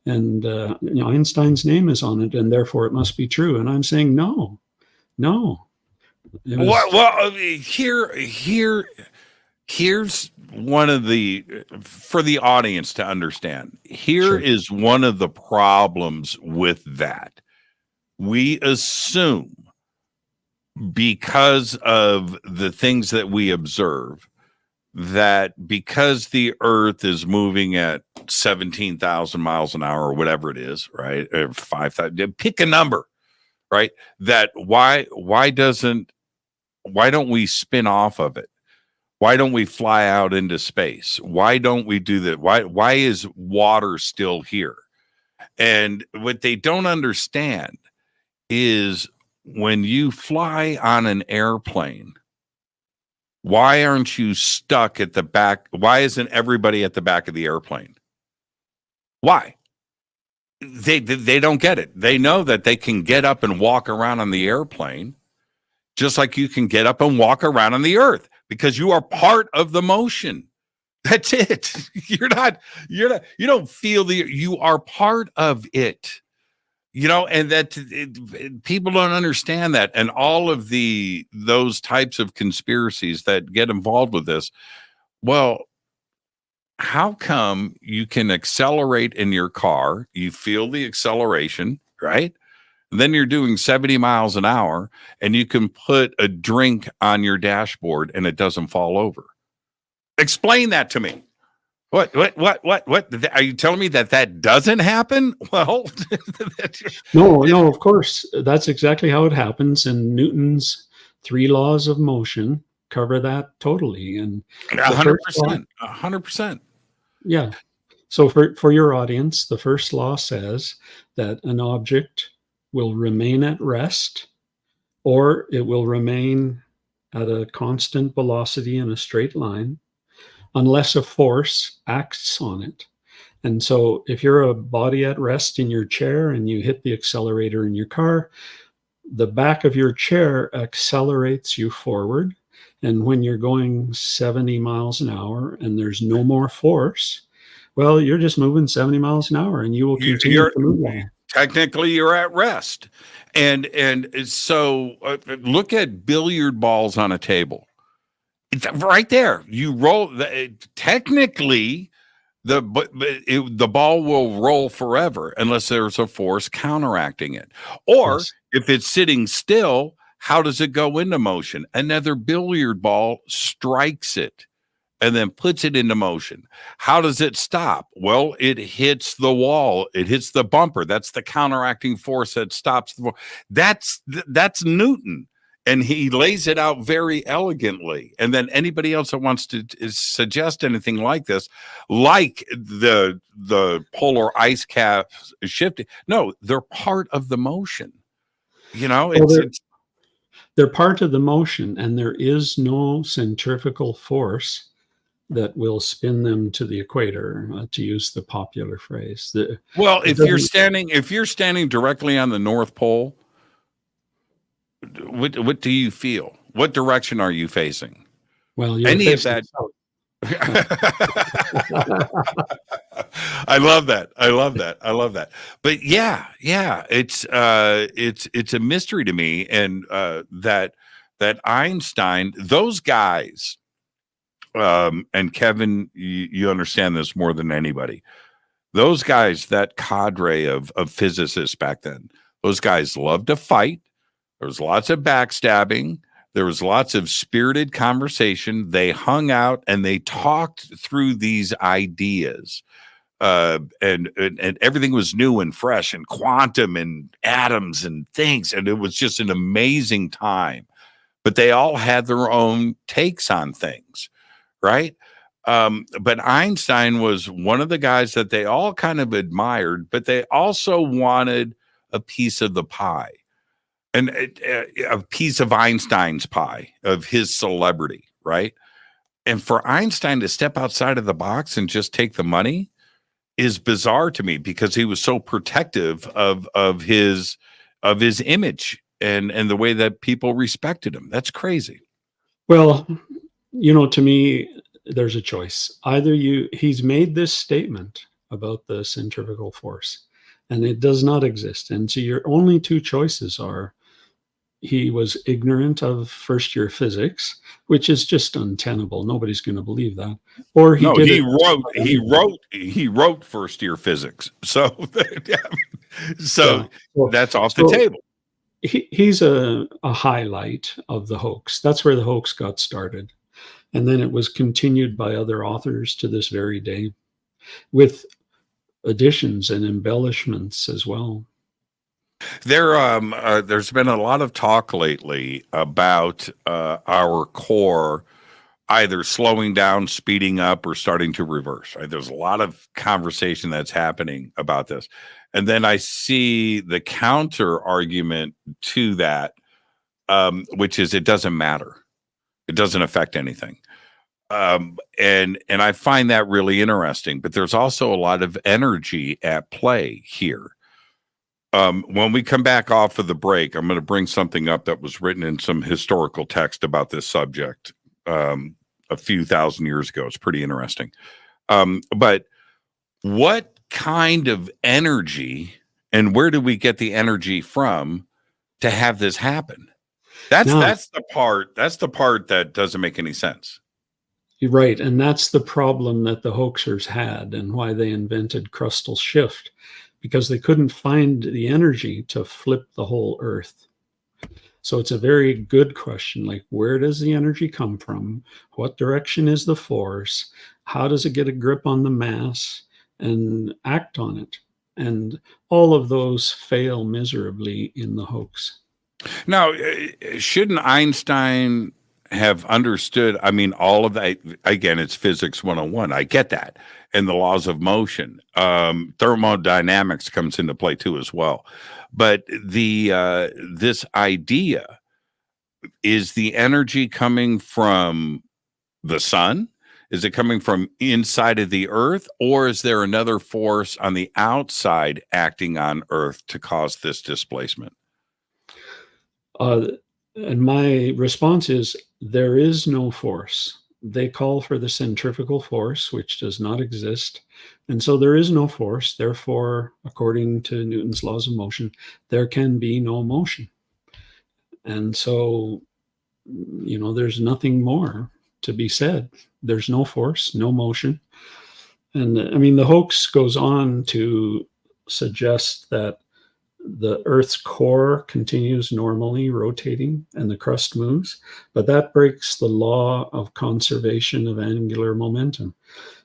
and Einstein's name is on it, and therefore it must be true. And I'm saying no. Well, here's one of the, for the audience to understand. Here is one of the problems with that. We assume, because of the things that we observe, that because the Earth is moving at 17,000 miles an hour or whatever it is, right? Or 5,000, pick a number, right? That why don't we spin off of it? Why don't we fly out into space? Why don't we do that? Why is water still here? And what they don't understand is when you fly on an airplane, why aren't you stuck at the back? Why isn't everybody at the back of the airplane? Why? They don't get it. They know that they can get up and walk around on the airplane, just like you can get up and walk around on the Earth, because you are part of the motion. That's it. You don't feel you are part of it. And that people don't understand that. And all of those types of conspiracies that get involved with this. Well, how come you can accelerate in your car? You feel the acceleration, right? And then you're doing 70 miles an hour and you can put a drink on your dashboard and it doesn't fall over. Explain that to me. What? Are you telling me that doesn't happen? Well, no, of course. That's exactly how it happens. And Newton's 3 laws of motion cover that totally. And 100%. 100%. Yeah. So for your audience, the first law says that an object will remain at rest, or it will remain at a constant velocity in a straight line unless a force acts on it. And so if you're a body at rest in your chair and you hit the accelerator in your car, the back of your chair accelerates you forward. And when you're going 70 miles an hour and there's no more force, well, you're just moving 70 miles an hour and you will continue to move along. Technically, you're at rest. And so look at billiard balls on a table. It's right there. You roll. Technically, the ball will roll forever unless there's a force counteracting it. Or Yes. if it's sitting still, how does it go into motion? Another billiard ball strikes it and then puts it into motion. How does it stop? Well, it hits the wall. It hits the bumper. That's the counteracting force that stops the ball. That's Newton. And he lays it out very elegantly. And then anybody else that wants to suggest anything like this, like the polar ice caps shifting, no, they're part of the motion. You know, they're part of the motion, and there is no centrifugal force that will spin them to the equator, to use the popular phrase. If you're standing directly on the North Pole, what do you feel? What direction are you facing? Well, you're any of facing that. south. I love that. But yeah, it's a mystery to me, and that Einstein, those guys, and Kevin, you understand this more than anybody. Those guys, that cadre of physicists back then, those guys loved to fight. There was lots of backstabbing. There was lots of spirited conversation. They hung out and they talked through these ideas. And everything was new and fresh, and quantum and atoms and things. And it was just an amazing time. But they all had their own takes on things, right? But Einstein was one of the guys that they all kind of admired, but they also wanted a piece of the pie. And a piece of Einstein's pie, of his celebrity, right? And for Einstein to step outside of the box and just take the money is bizarre to me, because he was so protective of his image and the way that people respected him. That's crazy. Well, to me, there's a choice. Either he's made this statement about the centrifugal force, and it does not exist. And so your only two choices are: he was ignorant of first-year physics, which is just untenable. Nobody's going to believe that. Or he wrote first-year physics. So that's off the table. He's a highlight of the hoax. That's where the hoax got started. And then it was continued by other authors to this very day, with additions and embellishments as well. There's been a lot of talk lately about our core either slowing down, speeding up, or starting to reverse. Right? There's a lot of conversation that's happening about this. And then I see the counter argument to that, which is it doesn't matter. It doesn't affect anything. And I find that really interesting. But there's also a lot of energy at play here. When we come back off of the break, I'm going to bring something up that was written in some historical text about this subject a few thousand years ago. It's pretty interesting. But what kind of energy, and where do we get the energy from to have this happen? That's the part that doesn't make any sense. You're right. And that's the problem that the hoaxers had, and why they invented Crustal Shift, because they couldn't find the energy to flip the whole Earth. So it's a very good question, like, where does the energy come from? What direction is the force? How does it get a grip on the mass and act on it? And all of those fail miserably in the hoax. Now, shouldn't Einstein have understood, I mean, all of that, again, it's physics 101. I get that. And the laws of motion. Thermodynamics comes into play too as well. But this idea, is the energy coming from the sun? Is it coming from inside of the earth? Or is there another force on the outside acting on earth to cause this displacement? And my response is there is no force. They call for the centrifugal force, which does not exist. And so there is no force. Therefore, according to Newton's laws of motion, there can be no motion. And so, there's nothing more to be said. There's no force, no motion. And I mean, the hoax goes on to suggest that the Earth's core continues normally rotating and the crust moves, but that breaks the law of conservation of angular momentum.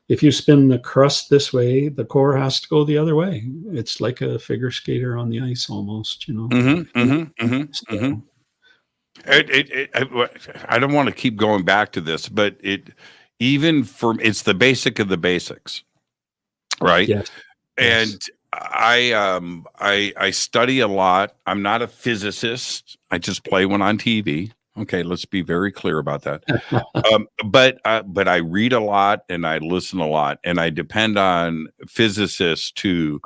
If you spin the crust this way, the core has to go the other way. It's like a figure skater on the ice almost, I don't want to keep going back to this, but it's the basic of the basics, right? Yes. And I study a lot. I'm not a physicist. I just play one on TV. Okay, let's be very clear about that. But I read a lot and I listen a lot, and I depend on physicists to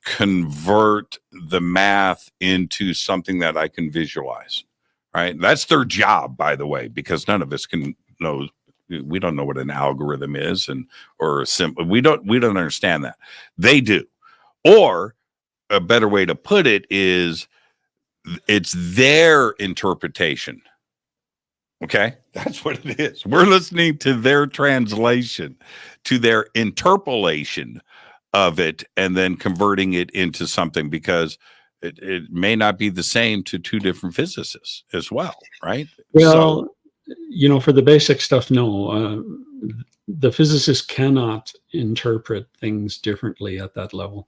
convert the math into something that I can visualize. Right? That's their job, by the way, because none of us can know. We don't know what an algorithm is, or a simple. We don't understand that. They do. Or a better way to put it is, it's their interpretation. Okay, that's what it is. We're listening to their translation, to their interpolation of it, and then converting it into something, because it may not be the same to two different physicists as well, right? Well, for the basic stuff, no. The physicists cannot interpret things differently at that level.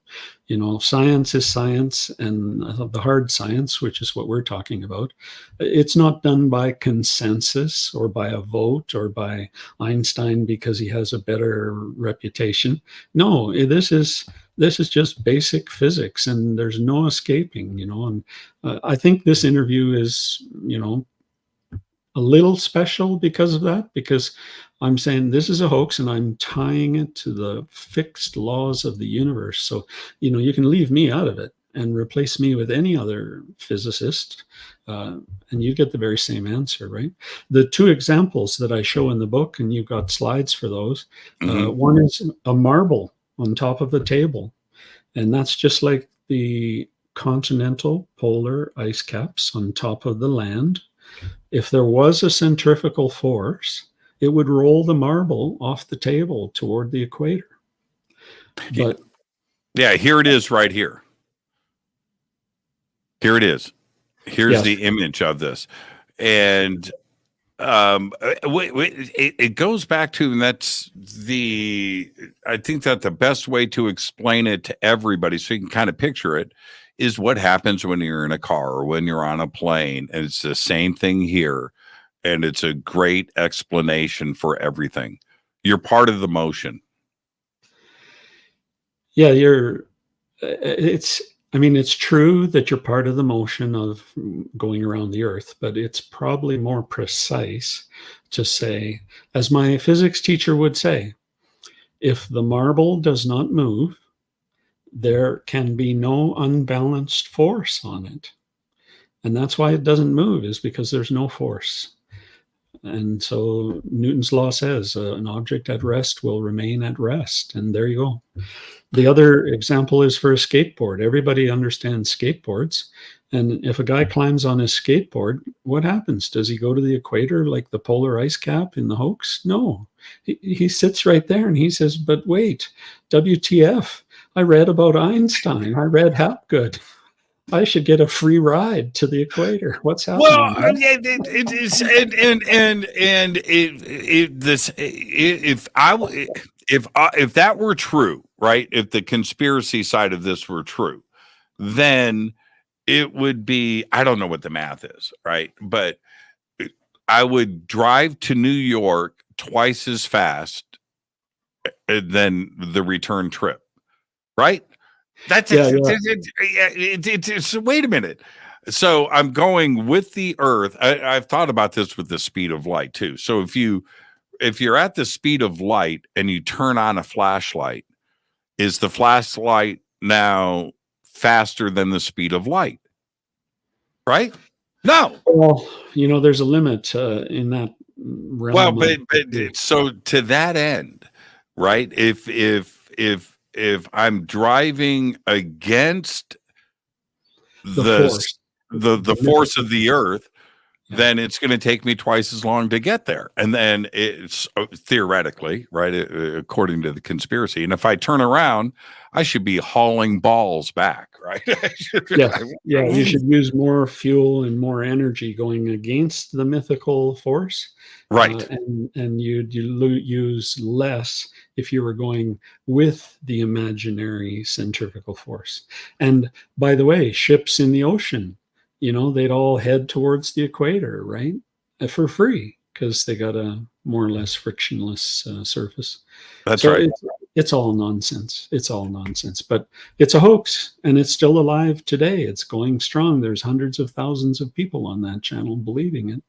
Science is science, and the hard science, which is what we're talking about, it's not done by consensus or by a vote or by Einstein because he has a better reputation. No, this is just basic physics, and there's no escaping, and I think this interview is, a little special because of that, because I'm saying this is a hoax and I'm tying it to the fixed laws of the universe. So, you can leave me out of it and replace me with any other physicist, and you get the very same answer, right? The two examples that I show in the book, and you've got slides for those, one is a marble on top of the table, and that's just like the continental polar ice caps on top of the land. If there was a centrifugal force, it would roll the marble off the table toward the equator. But yeah, here it is right here. Here it is. Here's the image of this. And it goes back to, and that's I think that the best way to explain it to everybody, so you can kind of picture it, is what happens when you're in a car or when you're on a plane. And it's the same thing here. And it's a great explanation for everything. You're part of the motion. Yeah, it's true that you're part of the motion of going around the earth, but it's probably more precise to say, as my physics teacher would say, if the marble does not move, there can be no unbalanced force on it. And that's why it doesn't move, is because there's no force. And so Newton's law says an object at rest will remain at rest. And there you go. The other example is for a skateboard. Everybody understands skateboards. And if a guy climbs on his skateboard, what happens? Does he go to the equator like the polar ice cap in the hoax? No. He sits right there and he says, but wait, WTF? I read about Einstein. I read Hapgood. I should get a free ride to the equator. What's happening? Well, it is, if that were true, right? If the conspiracy side of this were true, then it would be, I don't know what the math is, right? But I would drive to New York twice as fast than the return trip, right? That's it's wait a minute. So I'm going with the Earth. I've thought about this with the speed of light too. So if you're at the speed of light and you turn on a flashlight, is the flashlight now faster than the speed of light? Right? No. Well, there's a limit in that realm. Well, but so to that end, right? If I'm driving against the force of the Earth, then it's going to take me twice as long to get there. And then it's theoretically, right, according to the conspiracy. And if I turn around, I should be hauling balls back, right? You should use more fuel and more energy going against the mythical force. Right. And you'd use less if you were going with the imaginary centrifugal force. And by the way, ships in the ocean, they'd all head towards the equator, right? For free, because they got a more or less frictionless surface. That's right. It's all nonsense. It's all nonsense, but it's a hoax, and it's still alive today. It's going strong. There's hundreds of thousands of people on that channel believing it.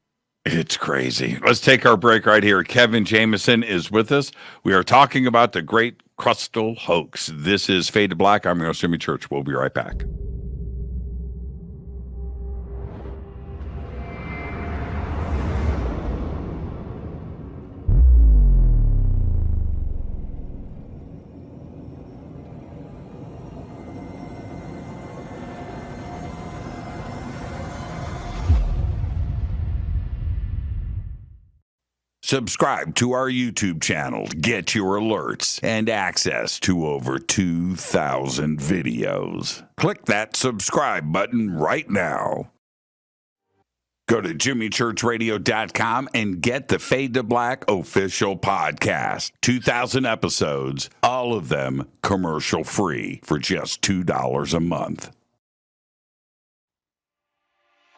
It's crazy. Let's take our break right here. Kevin Jameson is with us. We are talking about the great Crustal hoax. This is Fade to Black. I'm your host, Jimmy Church. We'll be right back. Subscribe to our YouTube channel to get your alerts and access to over 2,000 videos. Click that subscribe button right now. Go to jimmychurchradio.com and get the Fade to Black official podcast. 2,000 episodes, all of them commercial free for just $2 a month.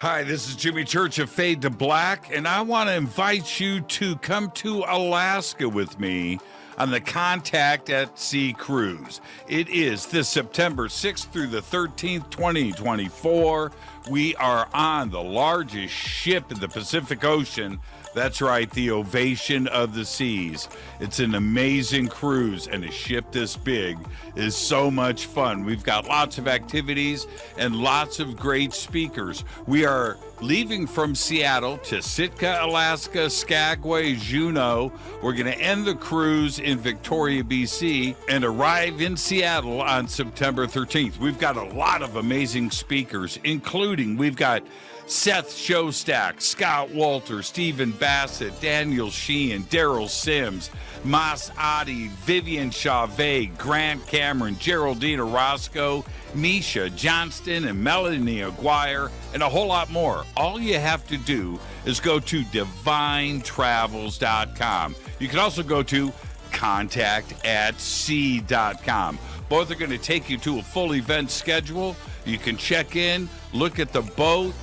Hi, this is Jimmy Church of Fade to Black, and I want to invite you to come to Alaska with me on the Contact at Sea cruise. It is this September 6th through the 13th, 2024. We are on the largest ship in the Pacific Ocean. That's right, the Ovation of the Seas. It's an amazing cruise, and a ship this big is so much fun. We've got lots of activities and lots of great speakers. We are leaving from Seattle to Sitka, Alaska, Skagway, Juneau. We're going to end the cruise in Victoria, BC, and arrive in Seattle on September 13th. We've got a lot of amazing speakers, including we've got Seth Shostak, Scott Walter, Stephen Bassett, Daniel Sheehan, Daryl Sims, Mas Adi, Vivian Chavez, Grant Cameron, Geraldine Orozco, Misha Johnston, and Melanie Aguirre, and a whole lot more. All you have to do is go to divinetravels.com. You can also go to contactatsea.com. Both are going to take you to a full event schedule. You can check in, look at the boat,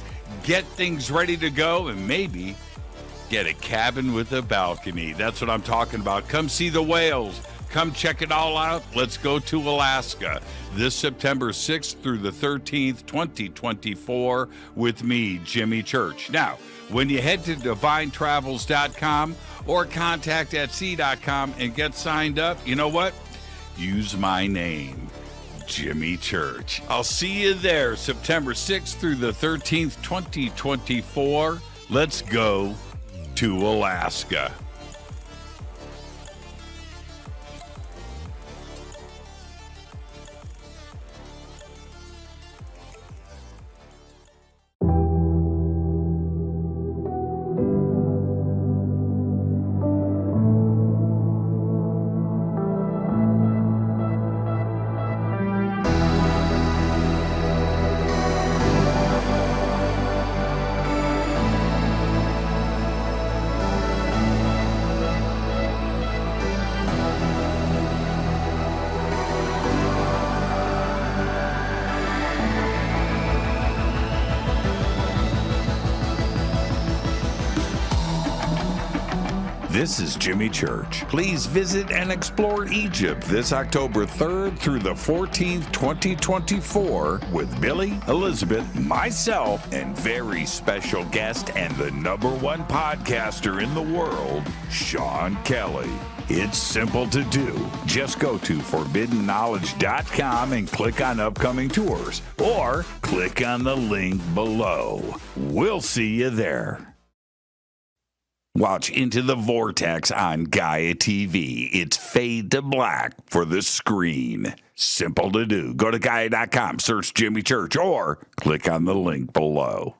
get things ready to go, and maybe get a cabin with a balcony. That's what I'm talking about. Come see the whales. Come check it all out. Let's go to Alaska this September 6th through the 13th, 2024 with me, Jimmy Church. Now, when you head to divinetravels.com or contactatsea.com and get signed up, you know what? Use my name, Jimmy Church. I'll see you there September 6th through the 13th, 2024. Let's go to Alaska. This is Jimmy Church. Please visit and explore Egypt this October 3rd through the 14th, 2024 with Billy, Elizabeth, myself, and very special guest and the #1 podcaster in the world, Sean Kelly. It's simple to do. Just go to forbiddenknowledge.com and click on upcoming tours, or click on the link below. We'll see you there. Watch Into the Vortex on Gaia TV. It's fade to black for the screen. Simple to do. Go to Gaia.com, search Jimmy Church, or click on the link below.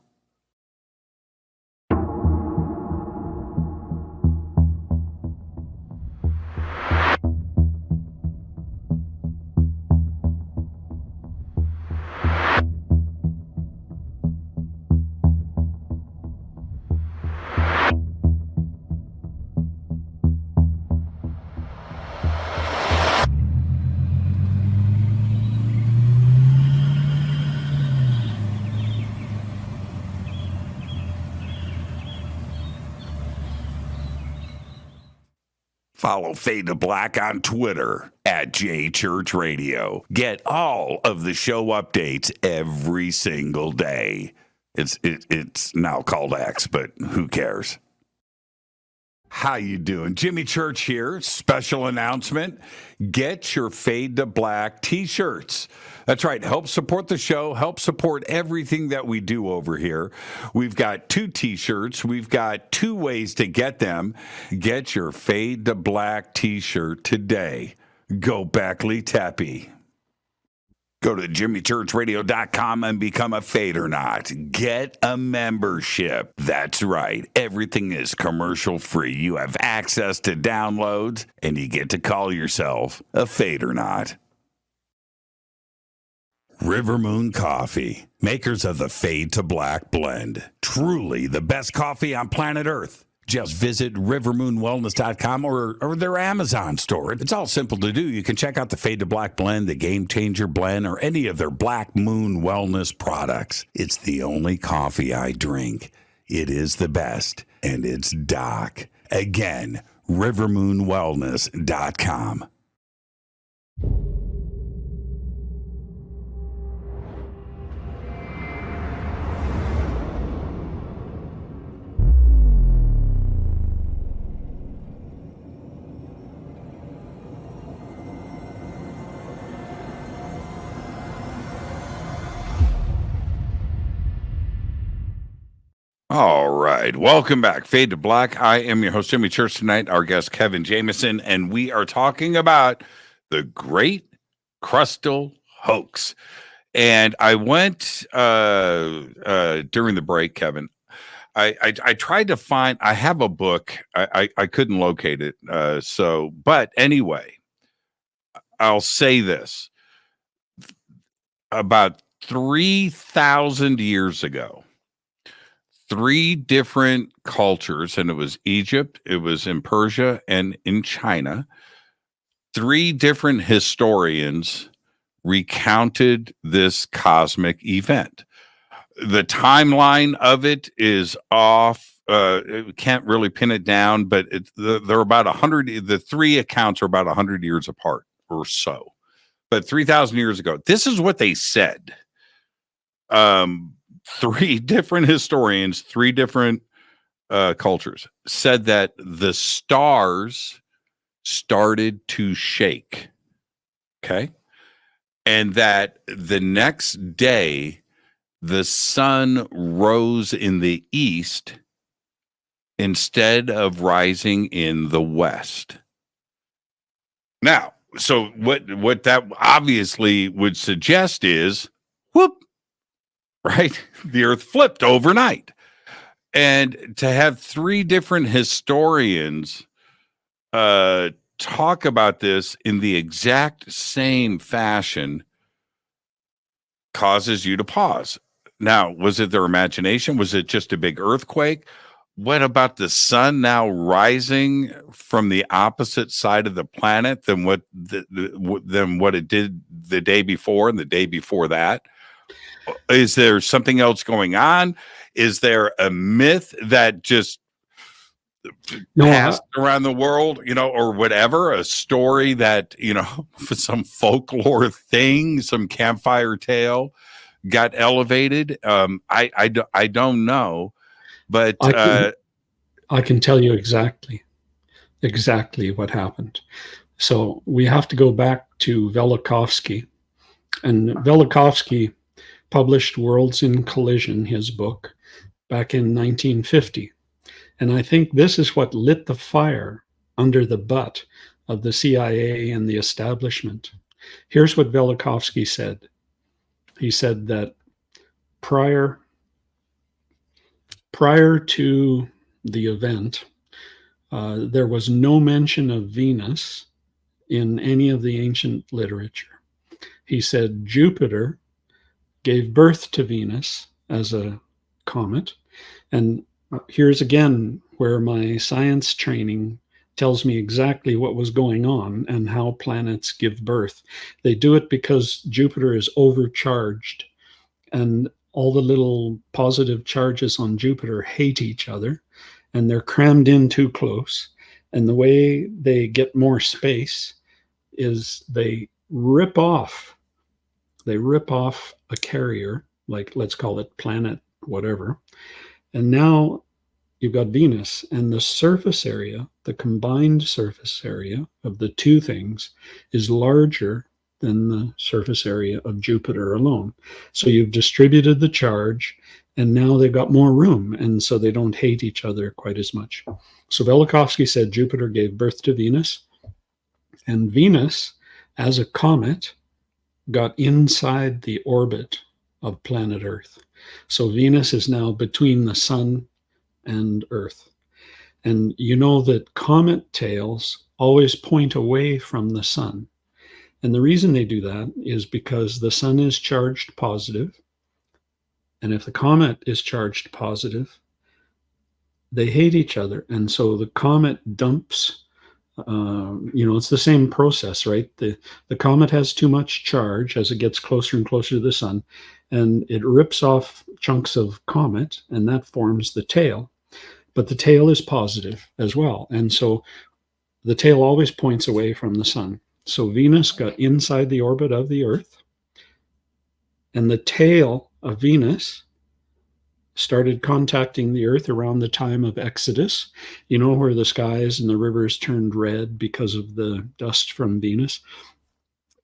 Follow Fade to Black on Twitter at JChurchRadio. Get all of the show updates every single day. It's now called X, but who cares? How you doing? Jimmy Church here. Special announcement. Get your Fade to Black t-shirts. That's right. Help support the show. Help support everything that we do over here. We've got 2 t-shirts. We've got 2 ways to get them. Get your Fade to Black t-shirt today. Go Backley Tappy. Go to jimmychurchradio.com and become a Fadernaut. Get a membership. That's right. Everything is commercial free. You have access to downloads, and you get to call yourself a Fadernaut. River Moon Coffee, makers of the Fade to Black blend. Truly the best coffee on planet Earth. Just visit rivermoonwellness.com or their Amazon store. It's all simple to do. You can check out the Fade to Black blend, the Game Changer blend, or any of their Black Moon Wellness products. It's the only coffee I drink. It is the best, and it's Doc. Again, rivermoonwellness.com. All right. Welcome back. Fade to Black. I am your host, Jimmy Church. Tonight, our guest, Kevin Jameson, and we are talking about the great Crustal Hoax. And I went during the break, Kevin. I tried to find, I have a book. I couldn't locate it. But anyway, I'll say this. About 3,000 years ago, 3 different cultures, and it was Egypt, it was in Persia, and in China. 3 different historians recounted this cosmic event. The timeline of it is off. Can't really pin it down, but they're about 100. The 3 accounts are about 100 years apart or so. But 3,000 years ago, this is what they said. 3 different historians, 3 different cultures said that the stars started to shake. Okay. And that the next day, the sun rose in the east instead of rising in the west. Now, so what that obviously would suggest is, whoop, right? The earth flipped overnight. And to have 3 different historians talk about this in the exact same fashion causes you to pause. Now, was it their imagination? Was it just a big earthquake? What about the sun now rising from the opposite side of the planet than what it did the day before and the day before that? Is there something else going on? Is there a myth that just No, passed around the world, or whatever, a story that, for some folklore thing, some campfire tale got elevated. I don't know, but I can tell you exactly what happened. So we have to go back to Velikovsky, and Velikovsky published Worlds in Collision, his book, back in 1950. And I think this is what lit the fire under the butt of the CIA and the establishment. Here's what Velikovsky said. He said that prior to the event, there was no mention of Venus in any of the ancient literature. He said Jupiter gave birth to Venus as a comet. And here's again where my science training tells me exactly what was going on and how planets give birth. They do it because Jupiter is overcharged, and all the little positive charges on Jupiter hate each other, and they're crammed in too close. And the way they get more space is they rip off a carrier, like let's call it planet whatever. And now you've got Venus, and the surface area, the combined surface area of the two things is larger than the surface area of Jupiter alone. So you've distributed the charge, and now they've got more room, and so they don't hate each other quite as much. So Velikovsky said Jupiter gave birth to Venus, and Venus, as a comet, got inside the orbit of planet Earth. So Venus is now between the sun and Earth. And you know that comet tails always point away from the sun. And the reason they do that is because the sun is charged positive. And if the comet is charged positive, they hate each other. And so the comet dumps, it's the same process, right? The comet has too much charge as it gets closer and closer to the sun, and it rips off chunks of comet, and that forms the tail. But the tail is positive as well. And so the tail always points away from the sun. So Venus got inside the orbit of the Earth, and the tail of Venus started contacting the Earth around the time of Exodus, where the skies and the rivers turned red because of the dust from Venus.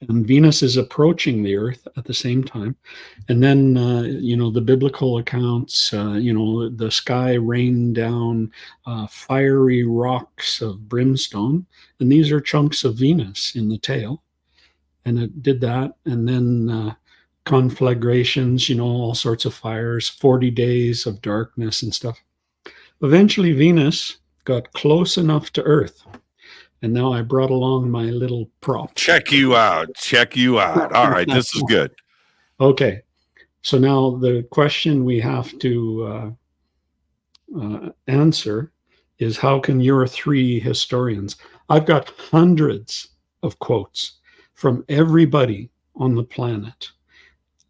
And Venus is approaching the Earth at the same time. And then, the biblical accounts, the sky rained down fiery rocks of brimstone. And these are chunks of Venus in the tail. And it did that. And then conflagrations, all sorts of fires, 40 days of darkness and stuff. Eventually, Venus got close enough to Earth. And now I brought along my little prop. Check you out. All right, this is good. Okay. So now the question we have to answer is, how can your three historians? I've got hundreds of quotes from everybody on the planet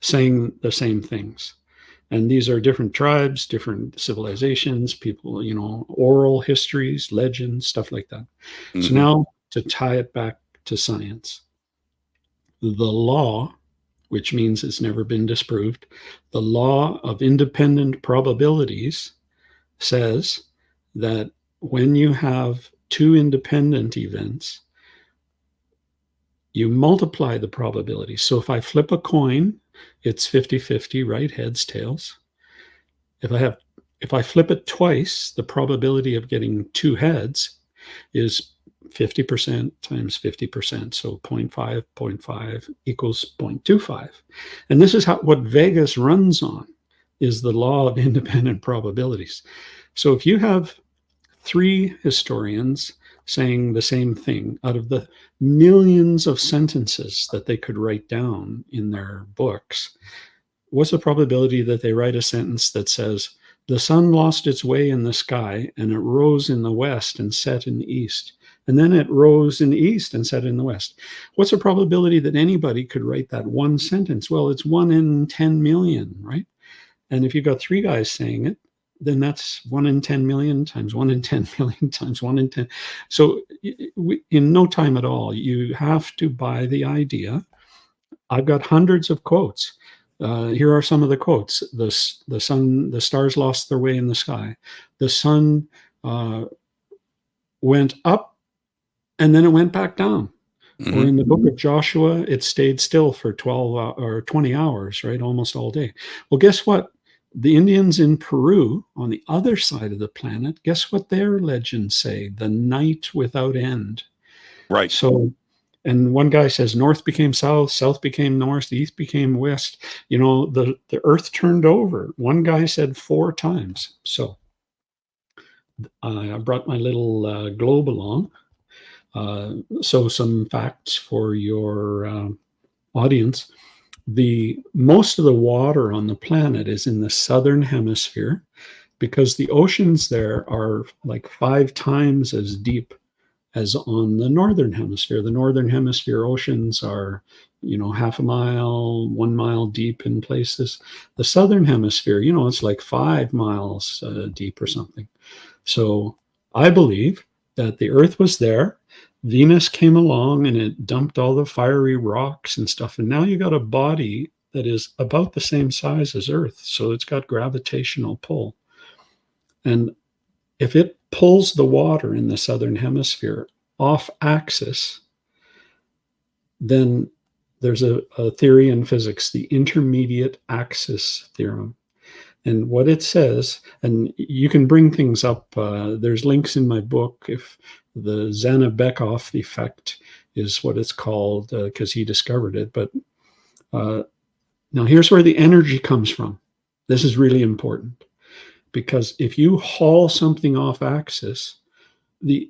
saying the same things. And these are different tribes, different civilizations, people, oral histories, legends, stuff like that. Mm-hmm. So now to tie it back to science, the law, which means it's never been disproved, the law of independent probabilities says that when you have two independent events, you multiply the probability. So if I flip a coin, it's 50-50, right? Heads, tails. If I flip it twice, the probability of getting two heads is 50% times 50%. So 0.5 equals 0.25. And this is what Vegas runs on, is the law of independent probabilities. So if you have three historians saying the same thing out of the millions of sentences that they could write down in their books, what's the probability that they write a sentence that says, the sun lost its way in the sky and it rose in the west and set in the east, and then it rose in the east and set in the west? What's the probability that anybody could write that one sentence? Well, it's 1 in 10 million, right? And if you've got three guys saying it, then that's 1 in 10 million times 1 in 10 million times 1 in 10. So in no time at all, you have to buy the idea. I've got hundreds of quotes. Here are some of the quotes. The sun, the stars lost their way in the sky. The sun went up and then it went back down. Or in the book of Joshua, it stayed still for 12 or 20 hours, right? Almost all day. Well, guess what? The Indians in Peru, on the other side of the planet, guess what their legends say? The night without end. Right. So, and one guy says north became south, south became north, east became west. You know, the earth turned over. One guy said 4 times. So I brought my little globe along. So some facts for your audience. Most of the water on the planet is in the southern hemisphere because the oceans there are like 5 times as deep as on the northern hemisphere. The northern hemisphere oceans are, half a mile, 1 mile deep in places. The southern hemisphere, it's like 5 miles deep or something. So I believe that the Earth was there. Venus came along and it dumped all the fiery rocks and stuff. And now you got a body that is about the same size as Earth. So it's got gravitational pull. And if it pulls the water in the southern hemisphere off axis, then there's a theory in physics, the intermediate axis theorem. And what it says, and you can bring things up, there's links in my book. If the Zana-Bekoff effect is what it's called, because he discovered it. But now here's where the energy comes from. This is really important, because if you haul something off axis, the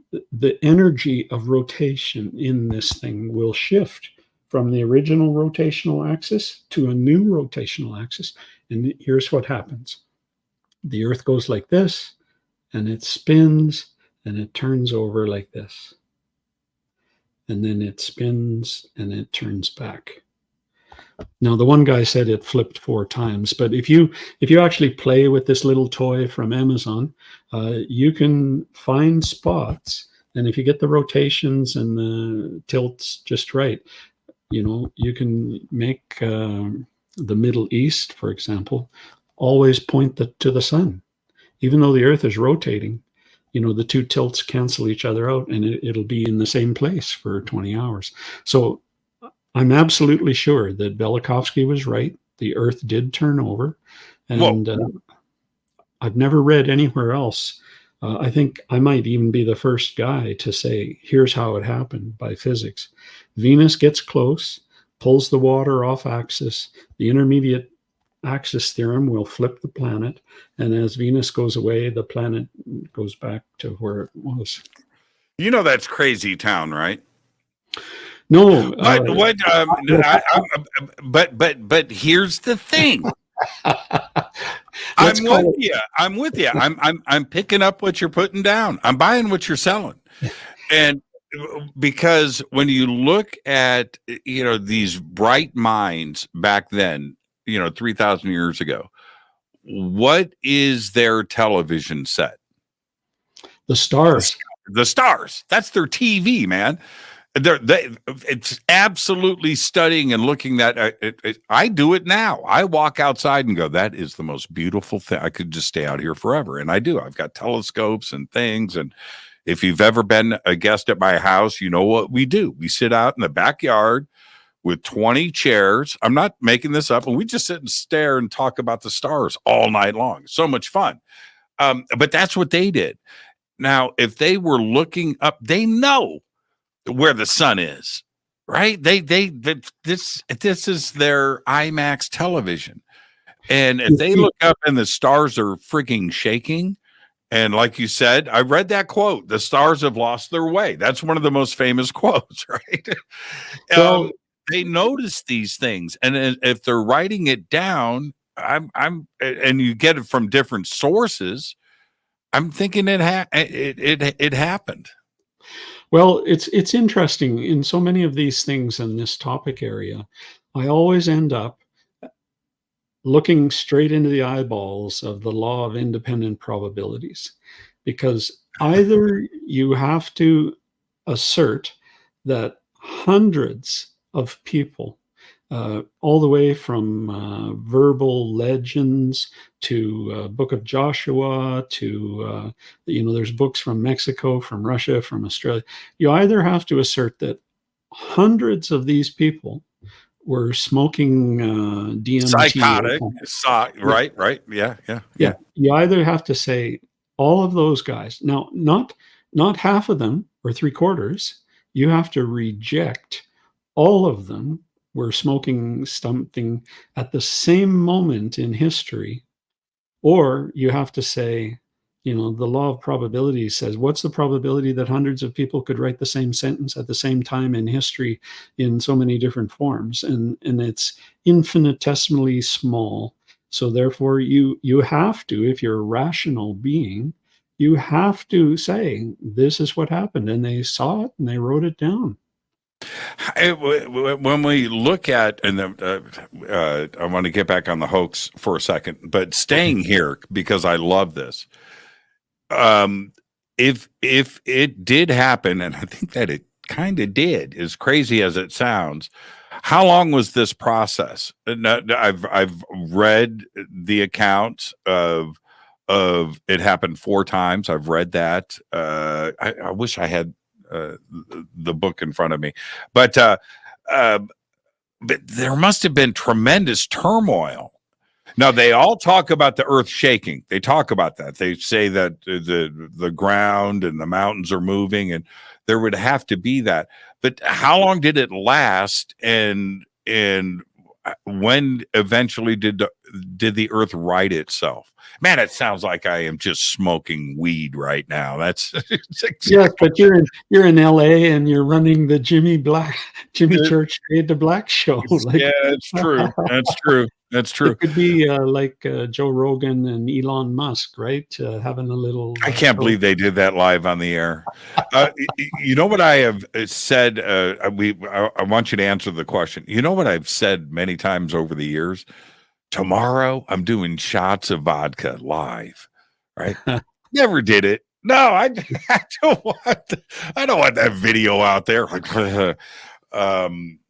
energy of rotation in this thing will shift from the original rotational axis to a new rotational axis. And here's what happens. The Earth goes like this, and it spins, and it turns over like this. And then it spins, and it turns back. Now, the one guy said it flipped 4 times, but if you actually play with this little toy from Amazon, you can find spots, and if you get the rotations and the tilts just right, you can make the Middle East, for example, always point to the sun. Even though the Earth is rotating, the 2 tilts cancel each other out, and it'll be in the same place for 20 hours. So I'm absolutely sure that Velikovsky was right. The Earth did turn over. And I've never read anywhere else. I think I might even be the first guy to say, here's how it happened by physics. Venus gets close, pulls the water off axis. The intermediate axis theorem will flip the planet. And as Venus goes away, the planet goes back to where it was. That's crazy town, right? No. But here's the thing. I'm with you. I'm picking up what you're putting down. I'm buying what you're selling. And because when you look at, these bright minds back then, 3,000 years ago, what is their television set? The stars. The stars. That's their TV, man. It's absolutely studying and looking at I do it now. I walk outside and go, that is the most beautiful thing. I could just stay out here forever. And I do. I've got telescopes and things. And if you've ever been a guest at my house, you know what we do. We sit out in the backyard with 20 chairs. I'm not making this up. And we just sit and stare and talk about the stars all night long. So much fun. But that's what they did. Now, if they were looking up, they know where the sun is, right? This is their IMAX television. And if they look up and the stars are freaking shaking, and like you said, I read that quote, the stars have lost their way. That's one of the most famous quotes, right? Well, they notice these things. And if they're writing it down, and you get it from different sources, I'm thinking it happened. Well, it's interesting in so many of these things in this topic area. I always end up looking straight into the eyeballs of the law of independent probabilities, because either you have to assert that hundreds of people, all the way from verbal legends to Book of Joshua to, there's books from Mexico, from Russia, from Australia. You either have to assert that hundreds of these people were smoking DMT. Psychotic, right? Yeah. You either have to say all of those guys. Now, not half of them or 3/4. You have to reject all of them were smoking something at the same moment in history, or you have to say, the law of probability says, what's the probability that hundreds of people could write the same sentence at the same time in history in so many different forms? And it's infinitesimally small. So therefore, you have to, if you're a rational being, you have to say, this is what happened. And they saw it and they wrote it down. When we look at, and I want to get back on the hoax for a second, but staying here because I love this. If it did happen, and I think that it kind of did, as crazy as it sounds, how long was this process? I've read the accounts of it happened 4 times. I've read that. I wish I had the book in front of me, but there must have been tremendous turmoil. Now they all talk about the earth shaking. They talk about that. They say that the ground and the mountains are moving, and there would have to be that. But how long did it last? And when eventually did the earth right itself? Man, it sounds like I am just smoking weed right now. That's exactly. Yes, but you're in LA and you're running the Jimmy Church Fade to Black show. Yeah, it's true. That's true. It could be like Joe Rogan and Elon Musk, right? Having a little. I can't believe they did that live on the air. You know what I have said? I want you to answer the question. You know what I've said many times over the years? Tomorrow I'm doing shots of vodka live, right? Never did it. No, I don't want that video out there.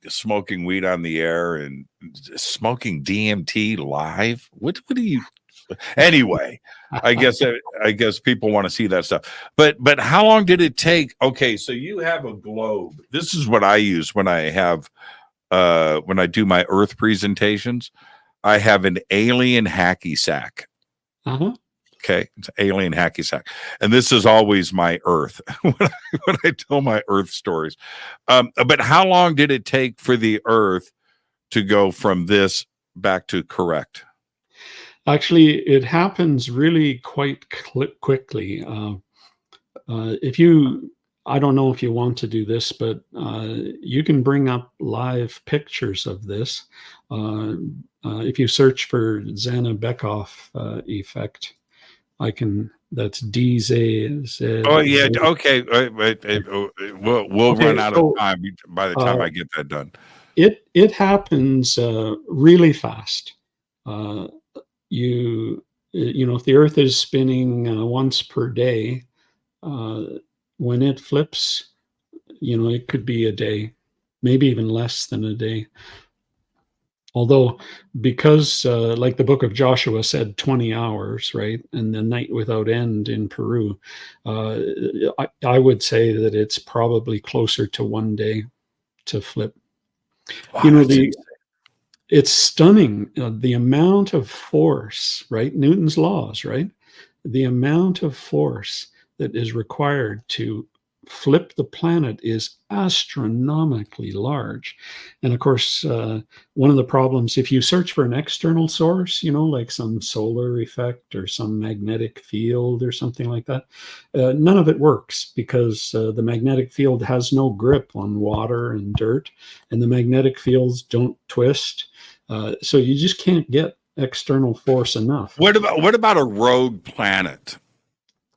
Smoking weed on the air and smoking DMT live. What do you? Anyway, I guess people want to see that stuff. But how long did it take? Okay, so you have a globe. This is what I use when I have when I do my Earth presentations. I have an alien hacky sack. Uh-huh. Okay, it's an alien hacky sack, and this is always my Earth when I tell my Earth stories. But how long did it take for the Earth to go from this back to correct? Actually, it happens really quite quickly. I don't know if you want to do this, but you can bring up live pictures of this. If you search for Zana-Bekoff effect, that's DZ. Oh yeah, okay. We'll run out of time by the time I get that done. It happens really fast. If the Earth is spinning once per day, when it flips, it could be a day, maybe even less than a day. Although, because like the Book of Joshua said, 20 hours, right? And the night without end in Peru, I would say that it's probably closer to 1 day to flip. Wow, it's stunning, the amount of force, right? Newton's laws, right? The amount of force that is required to flip the planet is astronomically large. And of course, one of the problems, if you search for an external source, like some solar effect or some magnetic field or something like that, none of it works because the magnetic field has no grip on water and dirt, and the magnetic fields don't twist. So you just can't get external force enough. What about a rogue planet?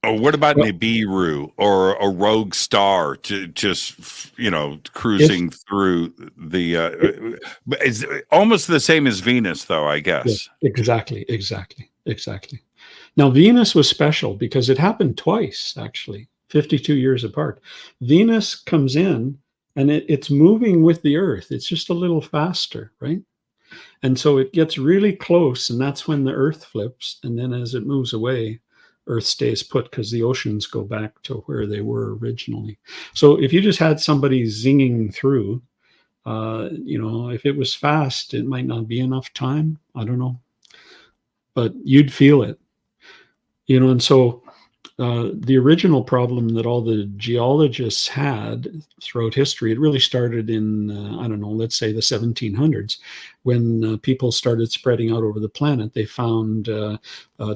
Or what about Nibiru or a rogue star to just, cruising through the, it's almost the same as Venus though, I guess. Yeah, exactly. Now, Venus was special because it happened twice, actually, 52 years apart. Venus comes in and it's moving with the Earth. It's just a little faster, right? And so it gets really close, and that's when the Earth flips. And then as it moves away, Earth stays put because the oceans go back to where they were originally. So if you just had somebody zinging through, if it was fast, it might not be enough time. I don't know. But you'd feel it. And so the original problem that all the geologists had throughout history, it really started in, let's say the 1700s, when people started spreading out over the planet. They found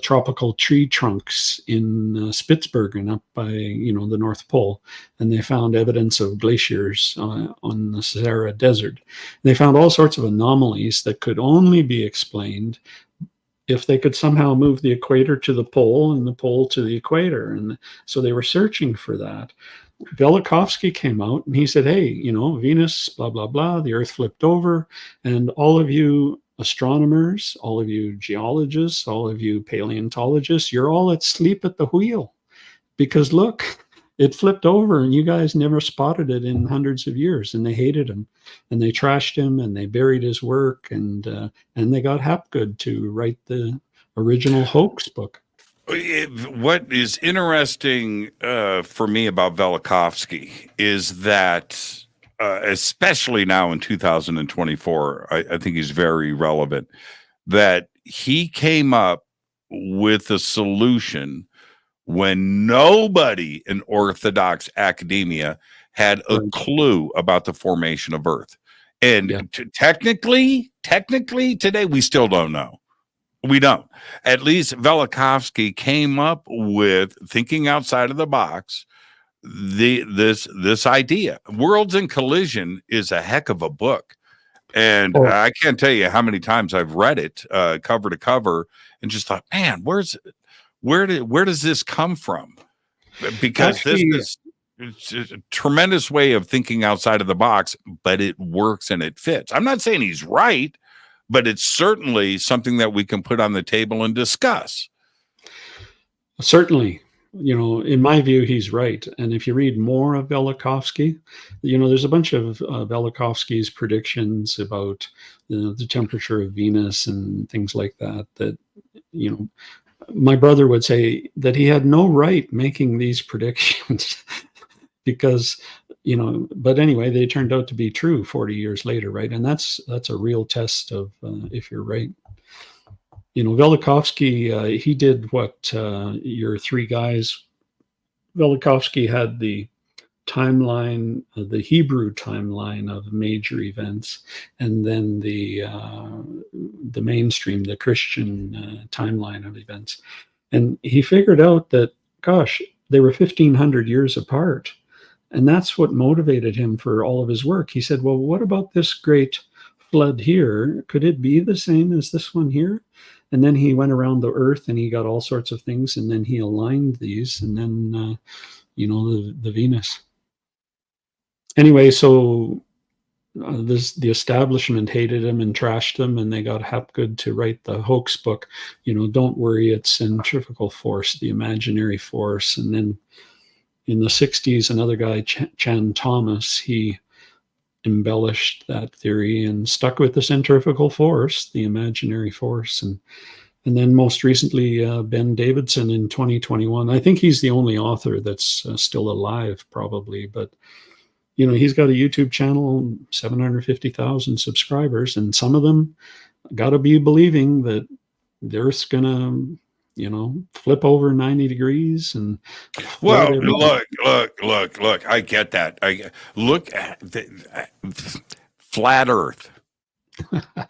tropical tree trunks in Spitsbergen up by, the North Pole. And they found evidence of glaciers on the Sahara Desert. They found all sorts of anomalies that could only be explained if they could somehow move the equator to the pole and the pole to the equator. And so they were searching for that. Velikovsky came out and he said, hey, Venus, blah, blah, blah, the Earth flipped over. And all of you astronomers, all of you geologists, all of you paleontologists, you're all asleep at the wheel. Because look, it flipped over and you guys never spotted it in hundreds of years. And they hated him and they trashed him and they buried his work and they got Hapgood to write the original Hoax book. What is interesting for me about Velikovsky is that, especially now in 2024, I think he's very relevant, that he came up with a solution when nobody in orthodox academia had a clue about the formation of Earth. And technically today, we still don't know. We don't. At least Velikovsky came up with, thinking outside of the box, this idea. Worlds in Collision is a heck of a book. And I can't tell you how many times I've read it cover to cover and just thought, man, where does this come from? Because actually, it's a tremendous way of thinking outside of the box, but it works and it fits. I'm not saying he's right, but it's certainly something that we can put on the table and discuss. Certainly. In my view, he's right. And if you read more of Velikovsky, there's a bunch of Velikovsky's predictions about the temperature of Venus and things like that, my brother would say that he had no right making these predictions because, but anyway, they turned out to be true 40 years later, right? And that's a real test of if you're right. Velikovsky, he did what your three guys, Velikovsky had the timeline, the Hebrew timeline of major events, and then the mainstream, the Christian timeline of events. And he figured out that, gosh, they were 1,500 years apart. And that's what motivated him for all of his work. He said, well, what about this great flood here? Could it be the same as this one here? And then he went around the Earth and he got all sorts of things. And then he aligned these and then, the Venus. Anyway, so the establishment hated him and trashed him, and they got Hapgood to write the Hoax book. Don't worry, it's centrifugal force, the imaginary force. And then in the 60s, another guy, Chan Thomas, he embellished that theory and stuck with the centrifugal force, the imaginary force. And then most recently, Ben Davidson in 2021. I think he's the only author that's still alive, probably, but he's got a YouTube channel, 750,000 subscribers, and some of them got to be believing that the Earth's gonna, flip over 90 degrees. And well, look, I get that. I look at flat Earth.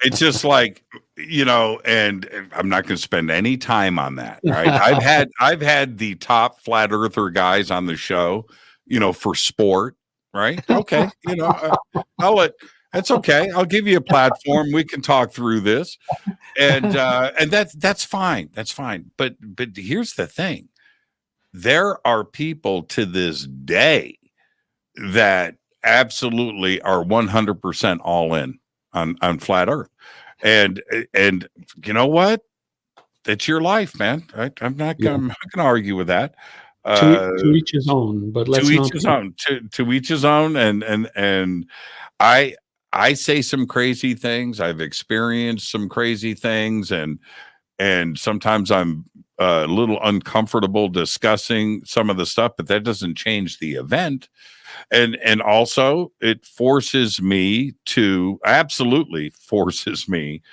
It's just like, and I'm not going to spend any time on that. Right? I've had the top flat earther guys on the show, for sport. Right. Okay. That's okay. I'll give you a platform. We can talk through this. And that's fine. That's fine. But here's the thing. there are people to this day that absolutely are 100% all in on flat Earth. And you know what? It's your life, man. I'm not going to argue with that. To each his own, but let's to each not his own. To each his own. And I say some crazy things. I've experienced some crazy things, and sometimes I'm a little uncomfortable discussing some of the stuff, but that doesn't change the event. And also it forces me to absolutely forces me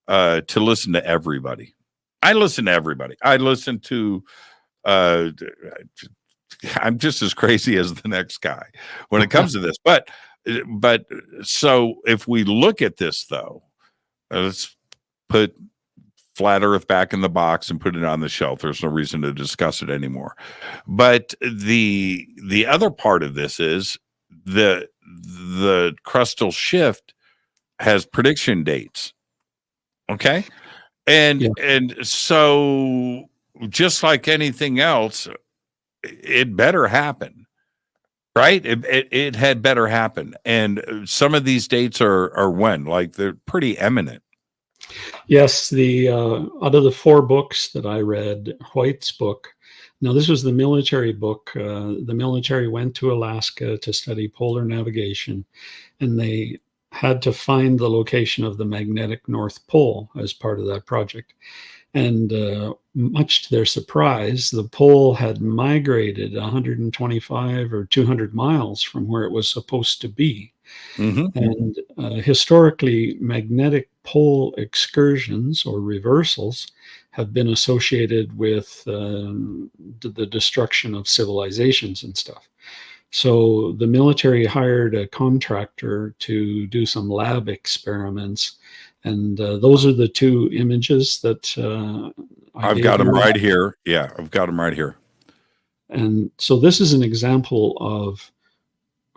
to listen to everybody. I listen to everybody. I listen to I'm just as crazy as the next guy when it comes to this. But so if we look at this though, let's put flat Earth back in the box and put it on the shelf. There's no reason to discuss it anymore. But the other part of this is the Crustal Shift has prediction dates. Okay. And so just like anything else, it better happen, right? It had better happen. And some of these dates are when, like, they're pretty eminent. Yes, the out of the 4 books that I read, White's book. Now, this was the military book. The military went to Alaska to study polar navigation, and they had to find the location of the magnetic North Pole as part of that project. And much to their surprise, the pole had migrated 125 or 200 miles from where it was supposed to be. Mm-hmm. And historically, magnetic pole excursions or reversals have been associated with the destruction of civilizations and stuff. So the military hired a contractor to do some lab experiments. And those are the 2 images that I've got them right here. Yeah, I've got them right here. And so this is an example of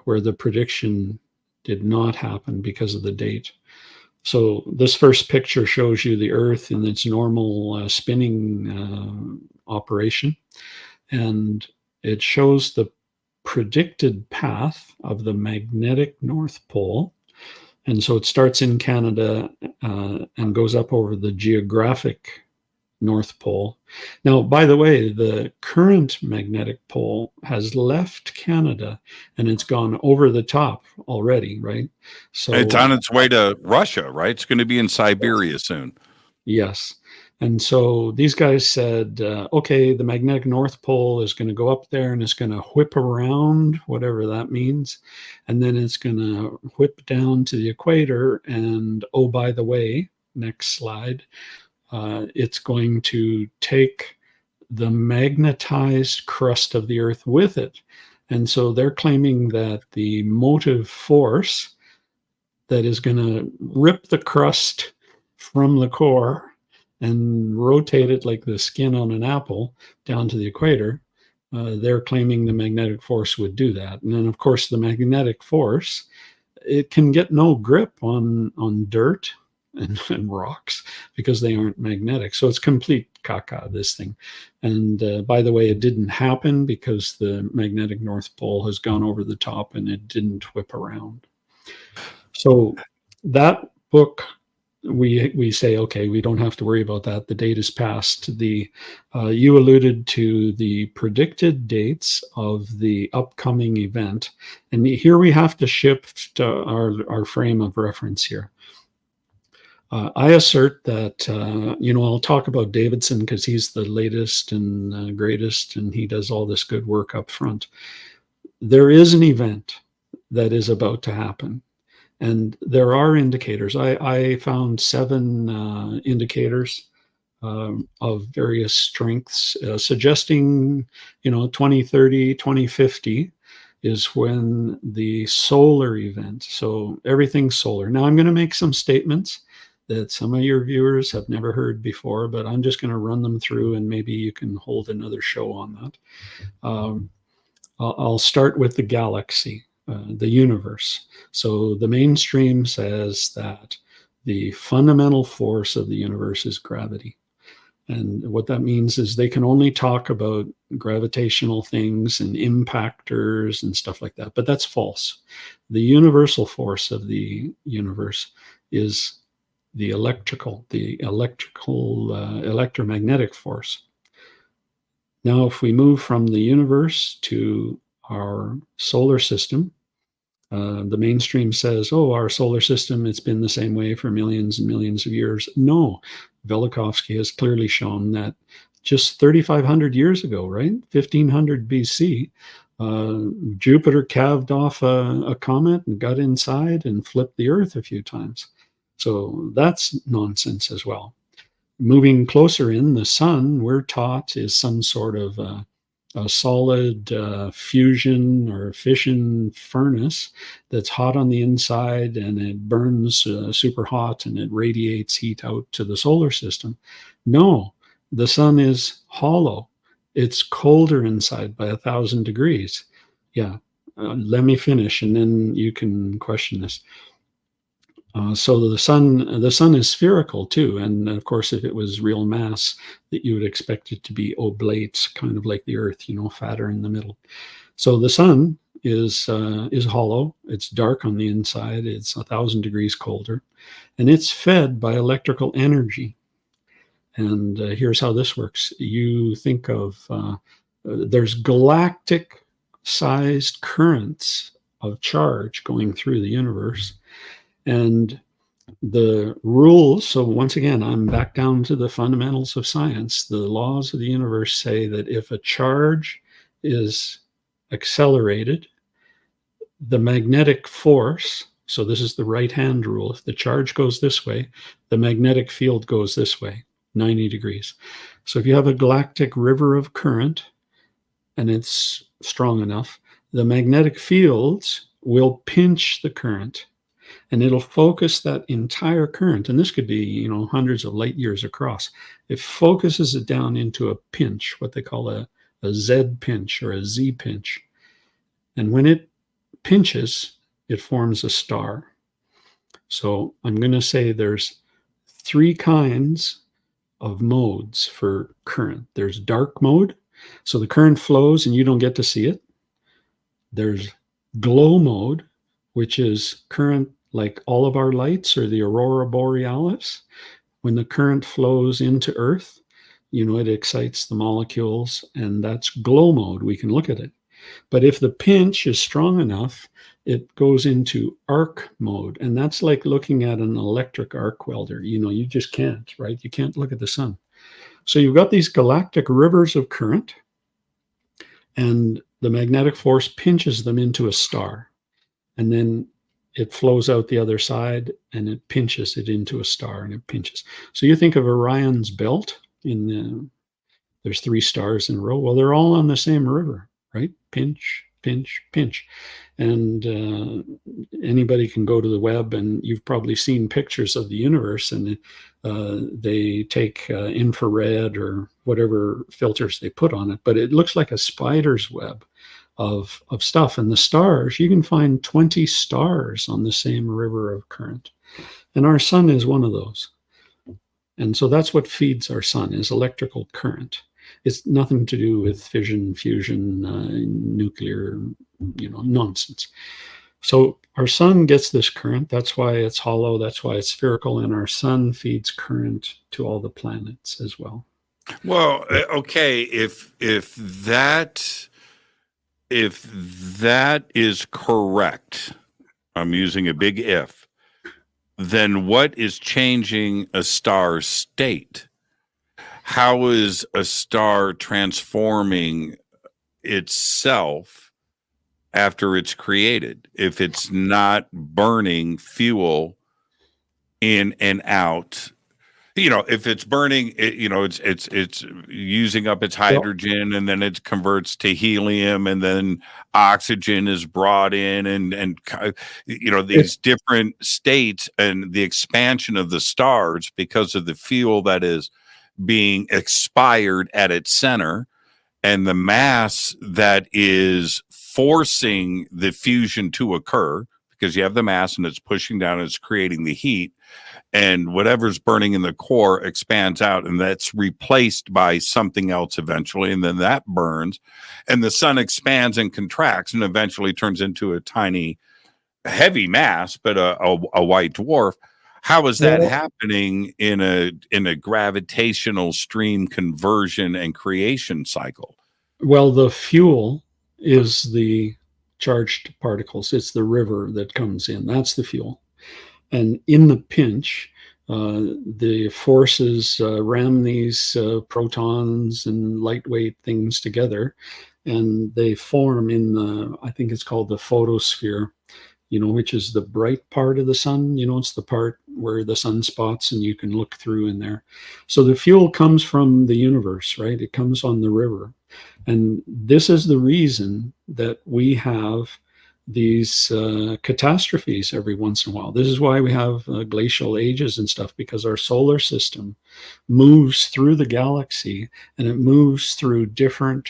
where the prediction did not happen because of the date. So this first picture shows you the Earth in its normal spinning operation. And it shows the predicted path of the magnetic North Pole. And so it starts in Canada and goes up over the geographic North Pole. Now, by the way, the current magnetic pole has left Canada and it's gone over the top already, right? So it's on its way to Russia, right? It's going to be in Siberia soon. Yes. And so these guys said, okay, the magnetic North Pole is going to go up there and it's going to whip around, whatever that means. And then it's going to whip down to the equator. And oh, by the way, next slide, it's going to take the magnetized crust of the Earth with it. And so they're claiming that the motive force that is going to rip the crust from the core and rotate it like the skin on an apple down to the equator, they're claiming the magnetic force would do that. And then, of course, the magnetic force, it can get no grip on dirt and rocks because they aren't magnetic. So it's complete caca, this thing. And by the way, it didn't happen because the magnetic North Pole has gone over the top and it didn't whip around. So that book, we say, okay, we don't have to worry about that. The date is past. You alluded to the predicted dates of the upcoming event. And here we have to shift our frame of reference here. I assert that, I'll talk about Davidson because he's the latest and greatest, and he does all this good work up front. There is an event that is about to happen. And there are indicators. I found 7 indicators of various strengths suggesting, 2030, 2050 is when the solar event. So everything's solar. Now I'm going to make some statements that some of your viewers have never heard before, but I'm just going to run them through and maybe you can hold another show on that. I'll start with the galaxy. The universe. So the mainstream says that the fundamental force of the universe is gravity. And what that means is they can only talk about gravitational things and impactors and stuff like that. But that's false. The universal force of the universe is the electromagnetic force. Now, if we move from the universe to our solar system, the mainstream says, oh, our solar system, it's been the same way for millions and millions of years. No, Velikovsky has clearly shown that just 3,500 years ago, right, 1500 BC, Jupiter calved off a comet and got inside and flipped the Earth a few times. So that's nonsense as well. Moving closer in, the sun, we're taught, is some sort of a solid fusion or fission furnace that's hot on the inside, and it burns super hot and it radiates heat out to the solar system. No, the sun is hollow. It's colder inside by 1,000 degrees. Yeah, let me finish and then you can question this. So the sun is spherical too, and of course, if it was real mass, that you would expect it to be oblate, kind of like the Earth, fatter in the middle. So the sun is hollow. It's dark on the inside. It's 1,000 degrees colder, and it's fed by electrical energy. And here's how this works. You think of there's galactic-sized currents of charge going through the universe. And the rules, so once again, I'm back down to the fundamentals of science. The laws of the universe say that if a charge is accelerated, the magnetic force, so this is the right-hand rule, if the charge goes this way, the magnetic field goes this way, 90 degrees. So if you have a galactic river of current, and it's strong enough, the magnetic fields will pinch the current. And it'll focus that entire current, and this could be, hundreds of light years across. It focuses it down into a pinch, what they call a Z pinch or a Z pinch. And when it pinches, it forms a star. So I'm going to say there's 3 kinds of modes for current. There's dark mode, so the current flows and you don't get to see it. There's glow mode, which is current like all of our lights or the aurora borealis. When the current flows into Earth, it excites the molecules, and that's glow mode. We can look at it. But if the pinch is strong enough, it goes into arc mode, and that's like looking at an electric arc welder. You just can't, right? You can't look at the sun. So you've got these galactic rivers of current, and the magnetic force pinches them into a star. And then it flows out the other side and it pinches it into a star, and it pinches. So you think of Orion's belt, there's 3 stars in a row. Well, they're all on the same river, right? Pinch, pinch, pinch. And anybody can go to the web, and you've probably seen pictures of the universe, and they take infrared or whatever filters they put on it, but it looks like a spider's web of stuff. And the stars, you can find 20 stars on the same river of current. And our sun is one of those. And so that's what feeds our sun, is electrical current. It's nothing to do with fission, fusion, nuclear, nonsense. So our sun gets this current. That's why it's hollow. That's why it's spherical. And our sun feeds current to all the planets as well. Well, okay, if that is correct, I'm using a big if, then what is changing a star's state? How is a star transforming itself after it's created if it's not burning fuel in and out? If it's burning, it's using up its hydrogen, and then it converts to helium, and then oxygen is brought in, and these different states, and the expansion of the stars because of the fuel that is being expired at its center, and the mass that is forcing the fusion to occur, because you have the mass and it's pushing down, and it's creating the heat. and whatever's burning in the core expands out, and that's replaced by something else eventually, and then that burns, and the sun expands and contracts and eventually turns into a tiny heavy mass, but a white dwarf. How is that happening in a gravitational stream conversion and creation cycle? Well, the fuel is the charged particles. It's the river that comes in. That's the fuel. And in the pinch, the forces ram these protons and lightweight things together, and they form in the, I think it's called the photosphere, which is the bright part of the sun. It's the part where the sunspots and you can look through in there. So the fuel comes from the universe, right? It comes on the river. And this is the reason that we have these catastrophes every once in a while. This is why we have glacial ages and stuff, because our solar system moves through the galaxy, and it moves through different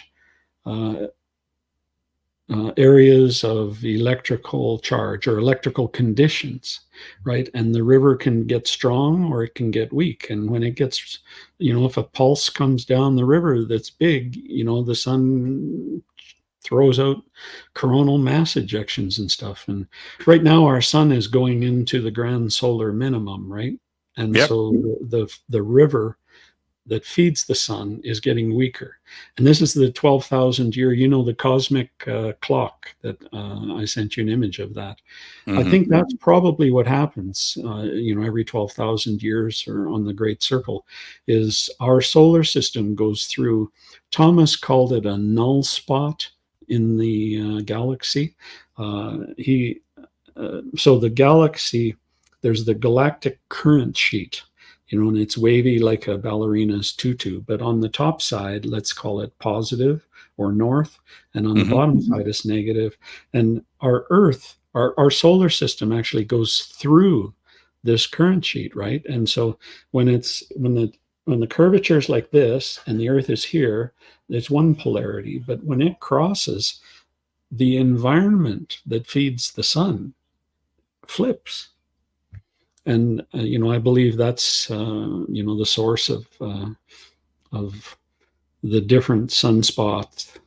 areas of electrical charge or electrical conditions, right? And the river can get strong or it can get weak. And when it gets, if a pulse comes down the river that's big, the sun throws out coronal mass ejections and stuff. And right now our sun is going into the grand solar minimum, right? And so the river that feeds the sun is getting weaker. And this is the 12,000 year, the cosmic clock that I sent you an image of that. I think that's probably what happens, every 12,000 years or on the Great Circle, is our solar system goes through, Thomas called it a null spot in the galaxy. So the galaxy, there's the galactic current sheet, and it's wavy like a ballerina's tutu. But on the top side, let's call it positive or north, and on the bottom side is negative. And our Earth, our solar system actually goes through this current sheet, right? And so when the curvature is like this and the Earth is here, there's one polarity. But when it crosses, the environment that feeds the sun flips. And I believe that's the source of the different sunspots.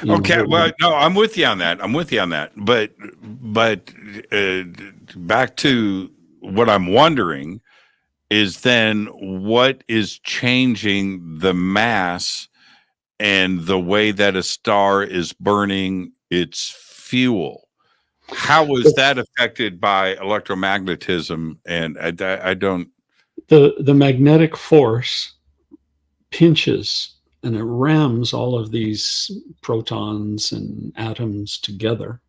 Okay, well, no, I'm with you on that. But back to what I'm wondering is then what is changing the mass and the way that a star is burning its fuel. How is that affected by electromagnetism? And I don't. The magnetic force pinches and it rams all of these protons and atoms together,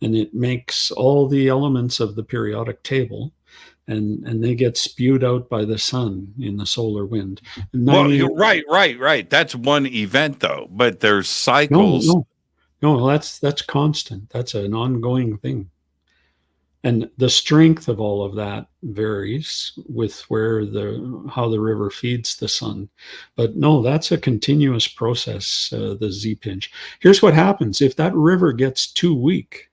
and it makes all the elements of the periodic table, and they get spewed out by the sun in the solar wind. Well, you're right. That's one event, though, but there's cycles. No, that's constant. That's an ongoing thing. And the strength of all of that varies with how the river feeds the sun. But no, that's a continuous process, the Z pinch. Here's what happens. If that river gets too weak,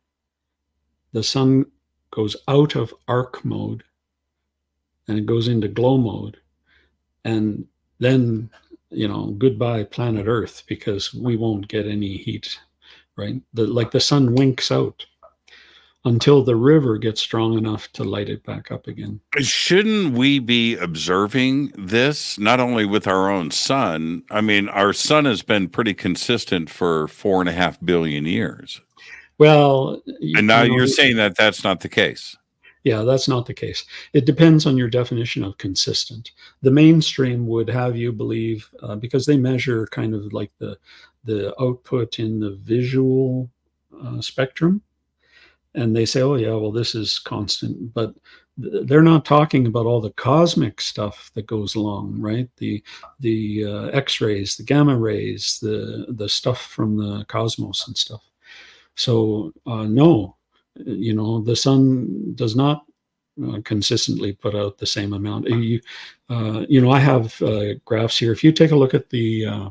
the sun goes out of arc mode and it goes into glow mode. And then, goodbye planet Earth, because we won't get any heat. Right? The sun winks out until the river gets strong enough to light it back up again. Shouldn't we be observing this not only with our own sun? I mean, our sun has been pretty consistent for 4.5 billion years. Well, and now you're saying that that's not the case. Yeah, that's not the case. It depends on your definition of consistent. The mainstream would have you believe, because they measure kind of like the output in the visual spectrum, and they say, oh yeah, well, this is constant, but they're not talking about all the cosmic stuff that goes along, right? The X-rays, the gamma rays, the stuff from the cosmos and stuff. So no, the sun does not consistently put out the same amount. I have graphs here. If you take a look at the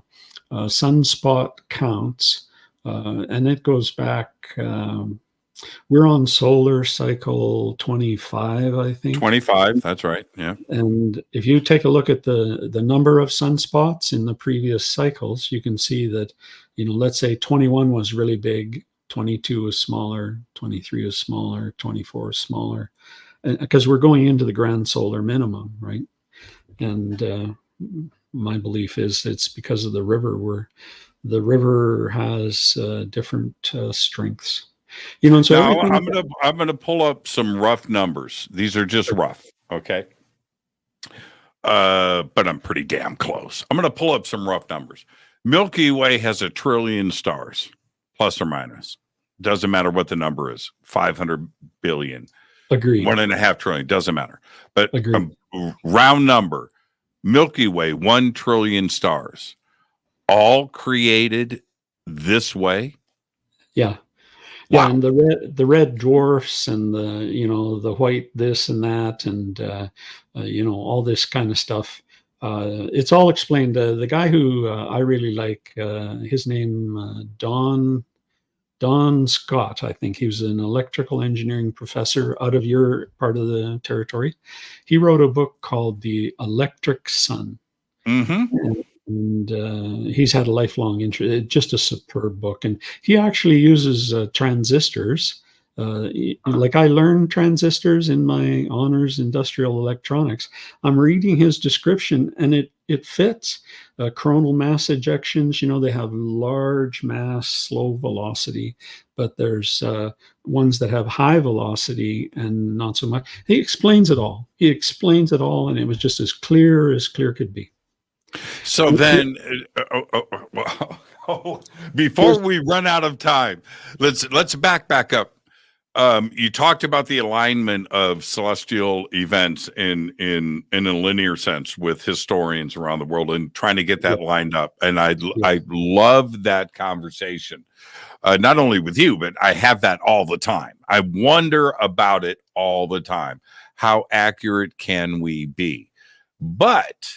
sunspot counts, and it goes back We're on solar cycle 25, I think. 25, that's right. Yeah. And if you take a look at the number of sunspots in the previous cycles, you can see that, let's say 21 was really big, 22 was smaller, 23 was smaller, 24 is smaller, because we're going into the grand solar minimum, right? And my belief is it's because of the river, where the river has different strengths. So now I'm gonna pull up some rough numbers. These are just rough, okay? But I'm pretty damn close. I'm gonna pull up some rough numbers. Milky Way has 1 trillion stars, plus or minus. Doesn't matter what the number is. 500 billion. Agreed. 1.5 trillion. Doesn't matter. But round number. Milky Way, 1 trillion stars, all created this way. Yeah. Wow. Yeah, and the red dwarfs and the white this and that and all this kind of stuff. It's all explained. The guy who I really like, his name Don Scott. I think he was an electrical engineering professor out of your part of the territory. He wrote a book called The Electric Sun. Mm-hmm. And he's had a lifelong interest. Just a superb book. And he actually uses transistors. Like I learned transistors in my honors industrial electronics. I'm reading his description, and it fits. Coronal mass ejections, they have large mass, slow velocity, but there's ones that have high velocity and not so much. He explains it all. And it was just as clear could be. So then, before we run out of time, let's back up. You talked about the alignment of celestial events in a linear sense with historians around the world and trying to get that lined up. And I love that conversation, not only with you, but I have that all the time. I wonder about it all the time. How accurate can we be? But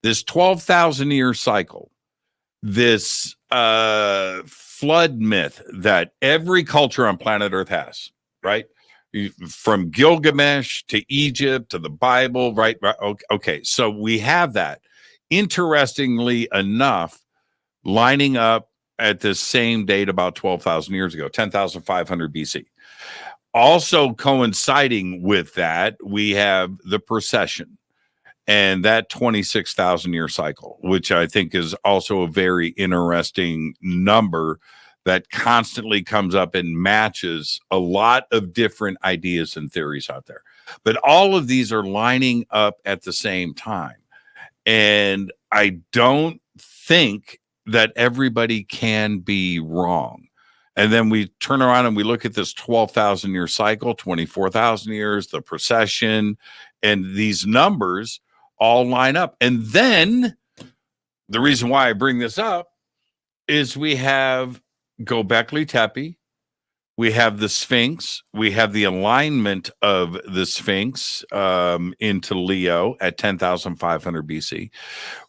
this 12,000 year cycle, this flood myth that every culture on planet Earth has, right? From Gilgamesh to Egypt to the Bible, right? Okay, so we have that. Interestingly enough, lining up at the same date about 12,000 years ago, 10,500 BC. Also coinciding with that, we have the precession. And that 26,000 year cycle, which I think is also a very interesting number that constantly comes up and matches a lot of different ideas and theories out there. But all of these are lining up at the same time. And I don't think that everybody can be wrong. And then we turn around and we look at this 12,000 year cycle, 24,000 years, the precession, and these numbers all line up. And then the reason why I bring this up is we have Göbekli Tepe, we have the Sphinx, we have the alignment of the Sphinx into Leo at 10,500 BC.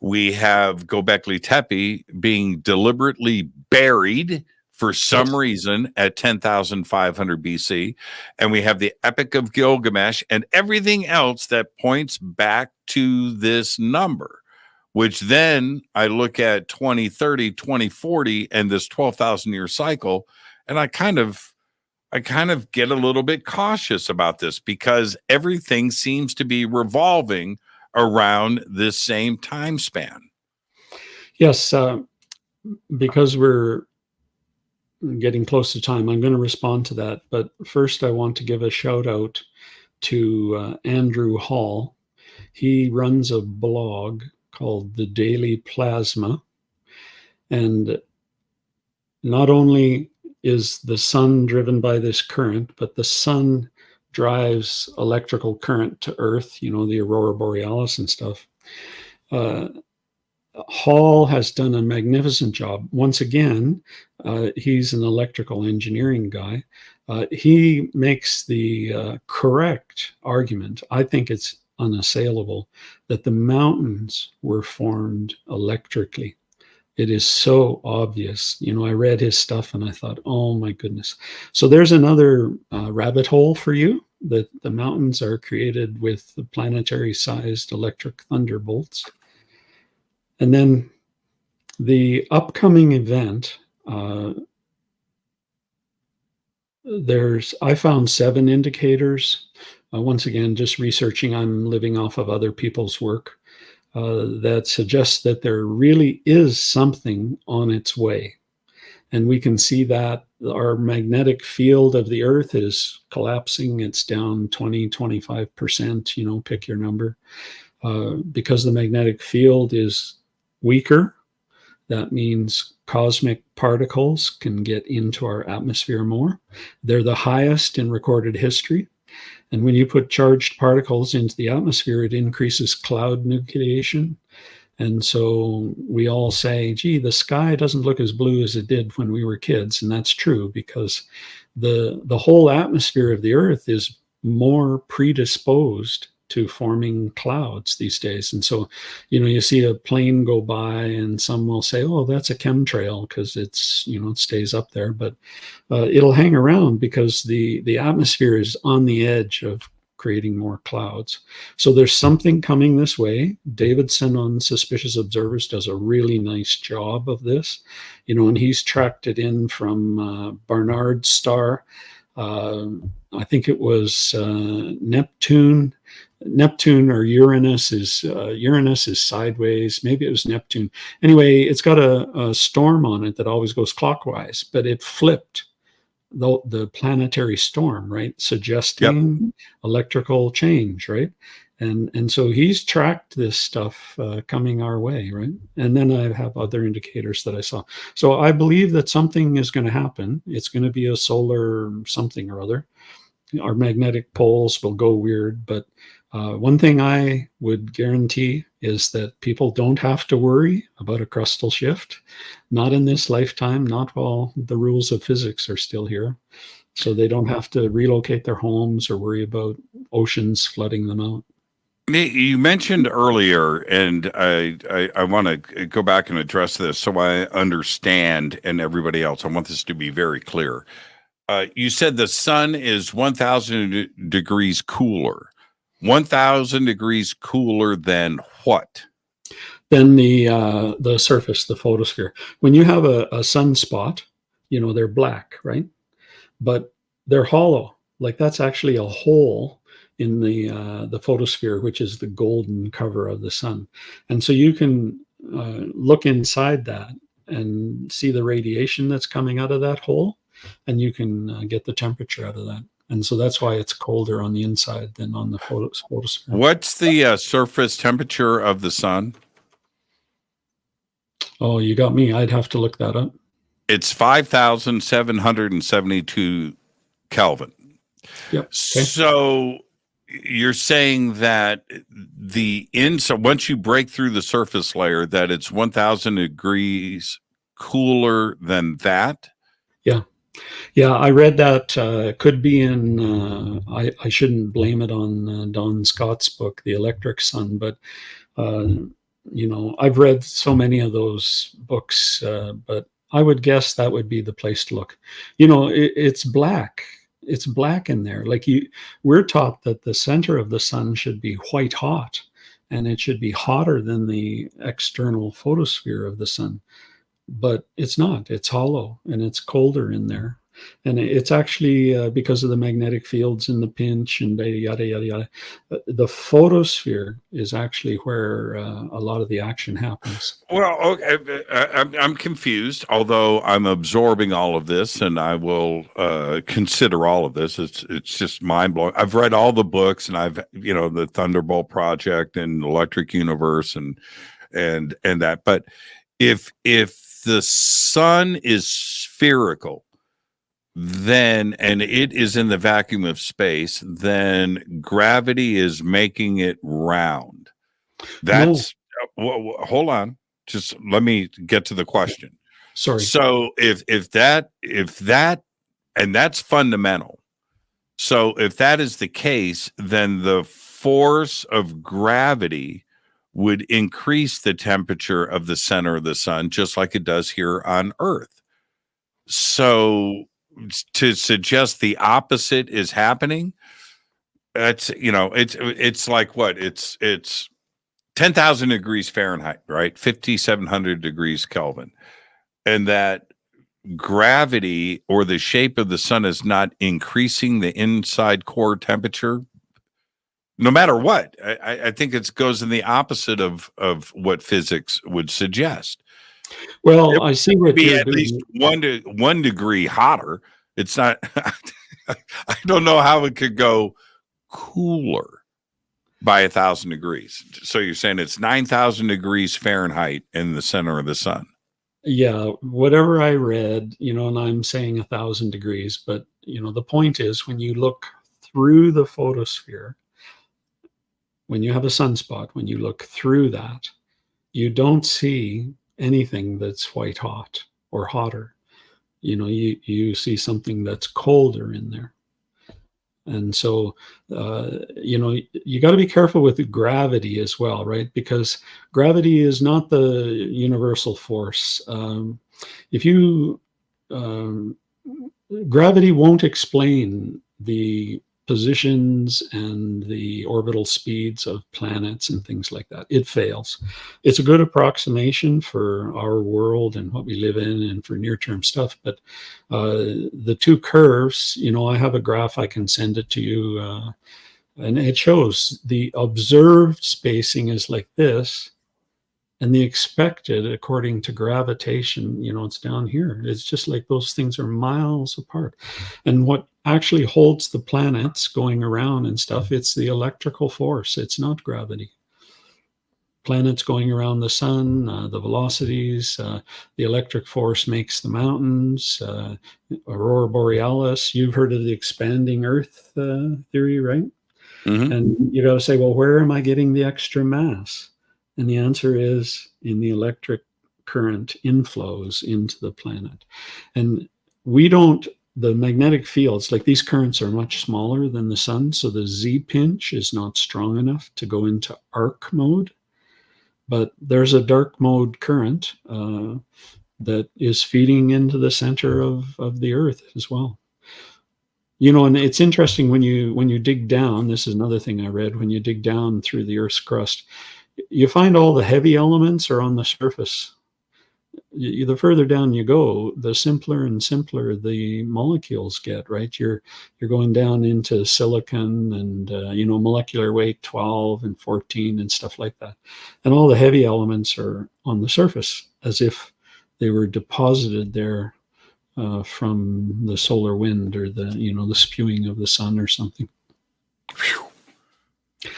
We have Göbekli Tepe being deliberately buried for some reason at 10,500 BC. And we have the Epic of Gilgamesh and everything else that points back to this number, which then I look at 2030, 2040, and this 12,000 year cycle. And I kind of get a little bit cautious about this because everything seems to be revolving around this same time span. Yes, because we're getting close to time, I'm going to respond to that. But first, I want to give a shout out to Andrew Hall. He runs a blog called The Daily Plasma. And not only is the sun driven by this current, but the sun drives electrical current to Earth, the Aurora Borealis and stuff. Hall has done a magnificent job. Once again, he's an electrical engineering guy. He makes the correct argument. I think it's unassailable that the mountains were formed electrically. It is so obvious. I read his stuff and I thought, oh my goodness. So there's another rabbit hole for you. The mountains are created with the planetary-sized electric thunderbolts. And then the upcoming event, I found 7 indicators. Once again, just researching, I'm living off of other people's work. That suggests that there really is something on its way. And we can see that our magnetic field of the Earth is collapsing. It's down 20, 25%, pick your number. Because the magnetic field is weaker, that means cosmic particles can get into our atmosphere more. They're the highest in recorded history. And when you put charged particles into the atmosphere, it increases cloud nucleation. And so we all say, gee, the sky doesn't look as blue as it did when we were kids. And that's true, because the whole atmosphere of the Earth is more predisposed to forming clouds these days. And so, you see a plane go by and some will say, oh, that's a chemtrail because it's, it stays up there, but it'll hang around because the atmosphere is on the edge of creating more clouds. So there's something coming this way. Davidson on Suspicious Observers does a really nice job of this, and he's tracked it in from Barnard's star. I think it was Neptune or Uranus is sideways. Maybe it was Neptune. Anyway, it's got a storm on it that always goes clockwise, but it flipped the planetary storm, right? Suggesting electrical change, right? And so he's tracked this stuff coming our way, right? And then I have other indicators that I saw. So I believe that something is going to happen. It's going to be a solar something or other. Our magnetic poles will go weird, but one thing I would guarantee is that people don't have to worry about a crustal shift. Not in this lifetime, not while the rules of physics are still here. So they don't have to relocate their homes or worry about oceans flooding them out. You mentioned earlier, and I want to go back and address this so I understand, and everybody else, I want this to be very clear. You said the sun is 1,000 degrees cooler. 1,000 degrees cooler than what? Than the surface, the photosphere. When you have a sunspot, they're black, right? But they're hollow. Like that's actually a hole in the photosphere, which is the golden cover of the sun. And so you can look inside that and see the radiation that's coming out of that hole, and you can get the temperature out of that. And so that's why it's colder on the inside than on the photosphere. What's the surface temperature of the sun? Oh, you got me. I'd have to look that up. It's 5,772 Kelvin. Yep. Okay. So you're saying that once you break through the surface layer, that it's 1,000 degrees cooler than that? Yeah. Yeah, I read that. Could be in, I shouldn't blame it on Don Scott's book, The Electric Sun, but, I've read so many of those books, but I would guess that would be the place to look. It's black. It's black in there. Like we're taught that the center of the sun should be white hot, and it should be hotter than the external photosphere of the sun. But it's not. It's hollow, and it's colder in there. And it's actually because of the magnetic fields in the pinch and yada, yada, yada. The photosphere is actually where a lot of the action happens. Well, okay, I'm confused, although I'm absorbing all of this, and I will consider all of this. It's just mind-blowing. I've read all the books, and I've, the Thunderbolt Project and Electric Universe and that. But if the sun is spherical, then, and it is in the vacuum of space, then gravity is making it round. That's hold on. Just let me get to the question. Sorry. So if that, and that's fundamental. So if that is the case, then the force of gravity would increase the temperature of the center of the sun, just like it does here on Earth. So to suggest the opposite is happening, that's, it's like what? It's 10,000 degrees Fahrenheit, right? 5,700 degrees Kelvin. And that gravity or the shape of the sun is not increasing the inside core temperature, no matter what. I think it goes in the opposite of what physics would suggest. Well, I see what Be you're at doing. least 1 degree hotter. It's not. I don't know how it could go cooler by 1,000 degrees. So you're saying it's 9,000 degrees Fahrenheit in the center of the sun. Yeah, whatever I read, and I'm saying 1,000 degrees, but the point is, when you look through the photosphere, when you have a sunspot, when you look through that, you don't see anything that's white hot or hotter. You see something that's colder in there. And so, you got to be careful with the gravity as well, right? Because gravity is not the universal force. Gravity won't explain the positions and the orbital speeds of planets and things like that. It fails. It's a good approximation for our world and what we live in and for near-term stuff. But the two curves, I have a graph, I can send it to you, and it shows the observed spacing is like this, and the expected, according to gravitation, it's down here. It's just like those things are miles apart. And what actually holds the planets going around and stuff, it's the electrical force. It's not gravity. Planets going around the sun, the velocities, the electric force makes the mountains, aurora borealis. You've heard of the expanding Earth theory, right? Mm-hmm. And you got to say, well, where am I getting the extra mass? And the answer is in the electric current inflows into the planet. And the magnetic fields, like these currents are much smaller than the sun, so the Z pinch is not strong enough to go into arc mode. But there's a dark mode current that is feeding into the center of the Earth as well. And it's interesting when you dig down, this is another thing I read, when you dig down through the Earth's crust, you find all the heavy elements are on the surface. The further down you go, the simpler and simpler the molecules get, right? You're going down into silicon and, molecular weight 12 and 14 and stuff like that. And all the heavy elements are on the surface as if they were deposited there from the solar wind or the spewing of the sun or something.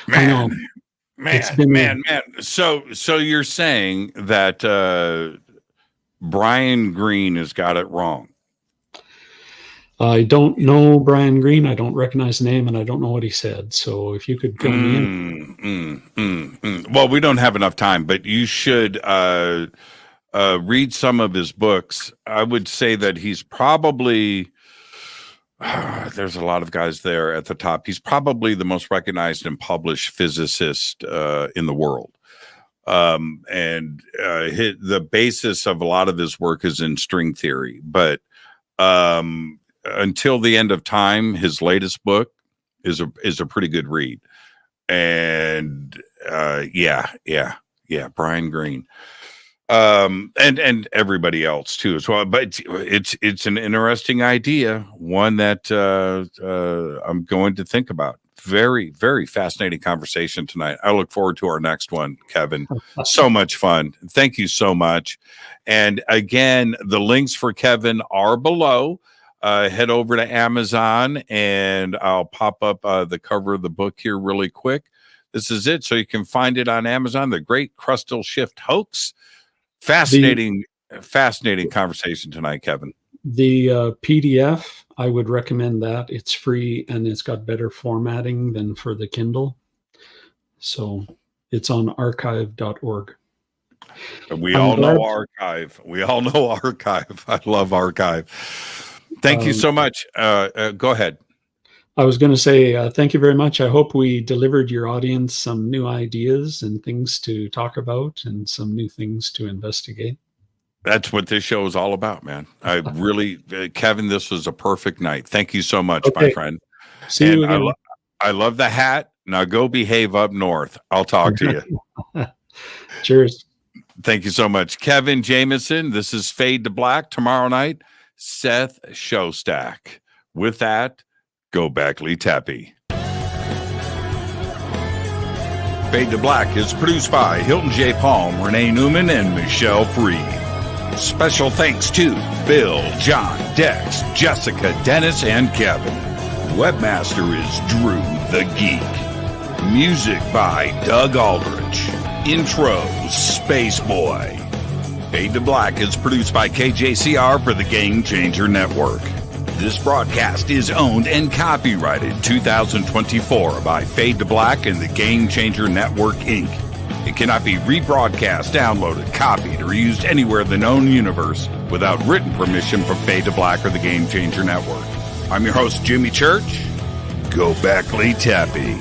Man. I know. Man. So you're saying that Brian Greene has got it wrong? I don't know Brian Greene. I don't recognize the name, and I don't know what he said. So if you could fill me in. Well, we don't have enough time, but you should read some of his books. I would say that he's probably... there's a lot of guys there at the top. He's probably the most recognized and published physicist in the world. The basis of a lot of his work is in string theory. But Until the End of Time, his latest book, is a pretty good read. And Brian Greene. And everybody else too as well. But it's an interesting idea, one that I'm going to think about. Very, very fascinating conversation tonight. I look forward to our next one, Kevin. So much fun. Thank you so much. And again, the links for Kevin are below. Head over to Amazon, and I'll pop up the cover of the book here really quick. This is it. So you can find it on Amazon, The Great Crustal Shift Hoax. Fascinating conversation tonight, Kevin. The PDF, I would recommend that. It's free and it's got better formatting than for the Kindle. So it's on archive.org. We all know Archive. I love Archive. Thank you so much. Go ahead. I was going to say thank you very much. I hope we delivered your audience some new ideas and things to talk about and some new things to investigate. That's what this show is all about, man. I really, Kevin, this was a perfect night. Thank you so much, my friend. See you again. I love the hat. Now go behave up north. I'll talk to you. Cheers. Thank you so much. Kevin Jameson, this is Fade to Black. Tomorrow night, Seth Showstack. With that, go Backley Tappy. Fade to Black is produced by Hilton J. Palm, Renee Newman, and Michelle Freed. Special thanks to Bill, John, Dex, Jessica, Dennis, and Kevin. Webmaster is Drew the Geek. Music by Doug Aldrich. Intro, Space Boy. Fade to Black is produced by KJCR for the Game Changer Network. This broadcast is owned and copyrighted 2024 by Fade to Black and the Game Changer Network, Inc. It cannot be rebroadcast, downloaded, copied, or used anywhere in the known universe without written permission from Fade to Black or the Game Changer Network. I'm your host, Jimmy Church. Go Backley Tappy.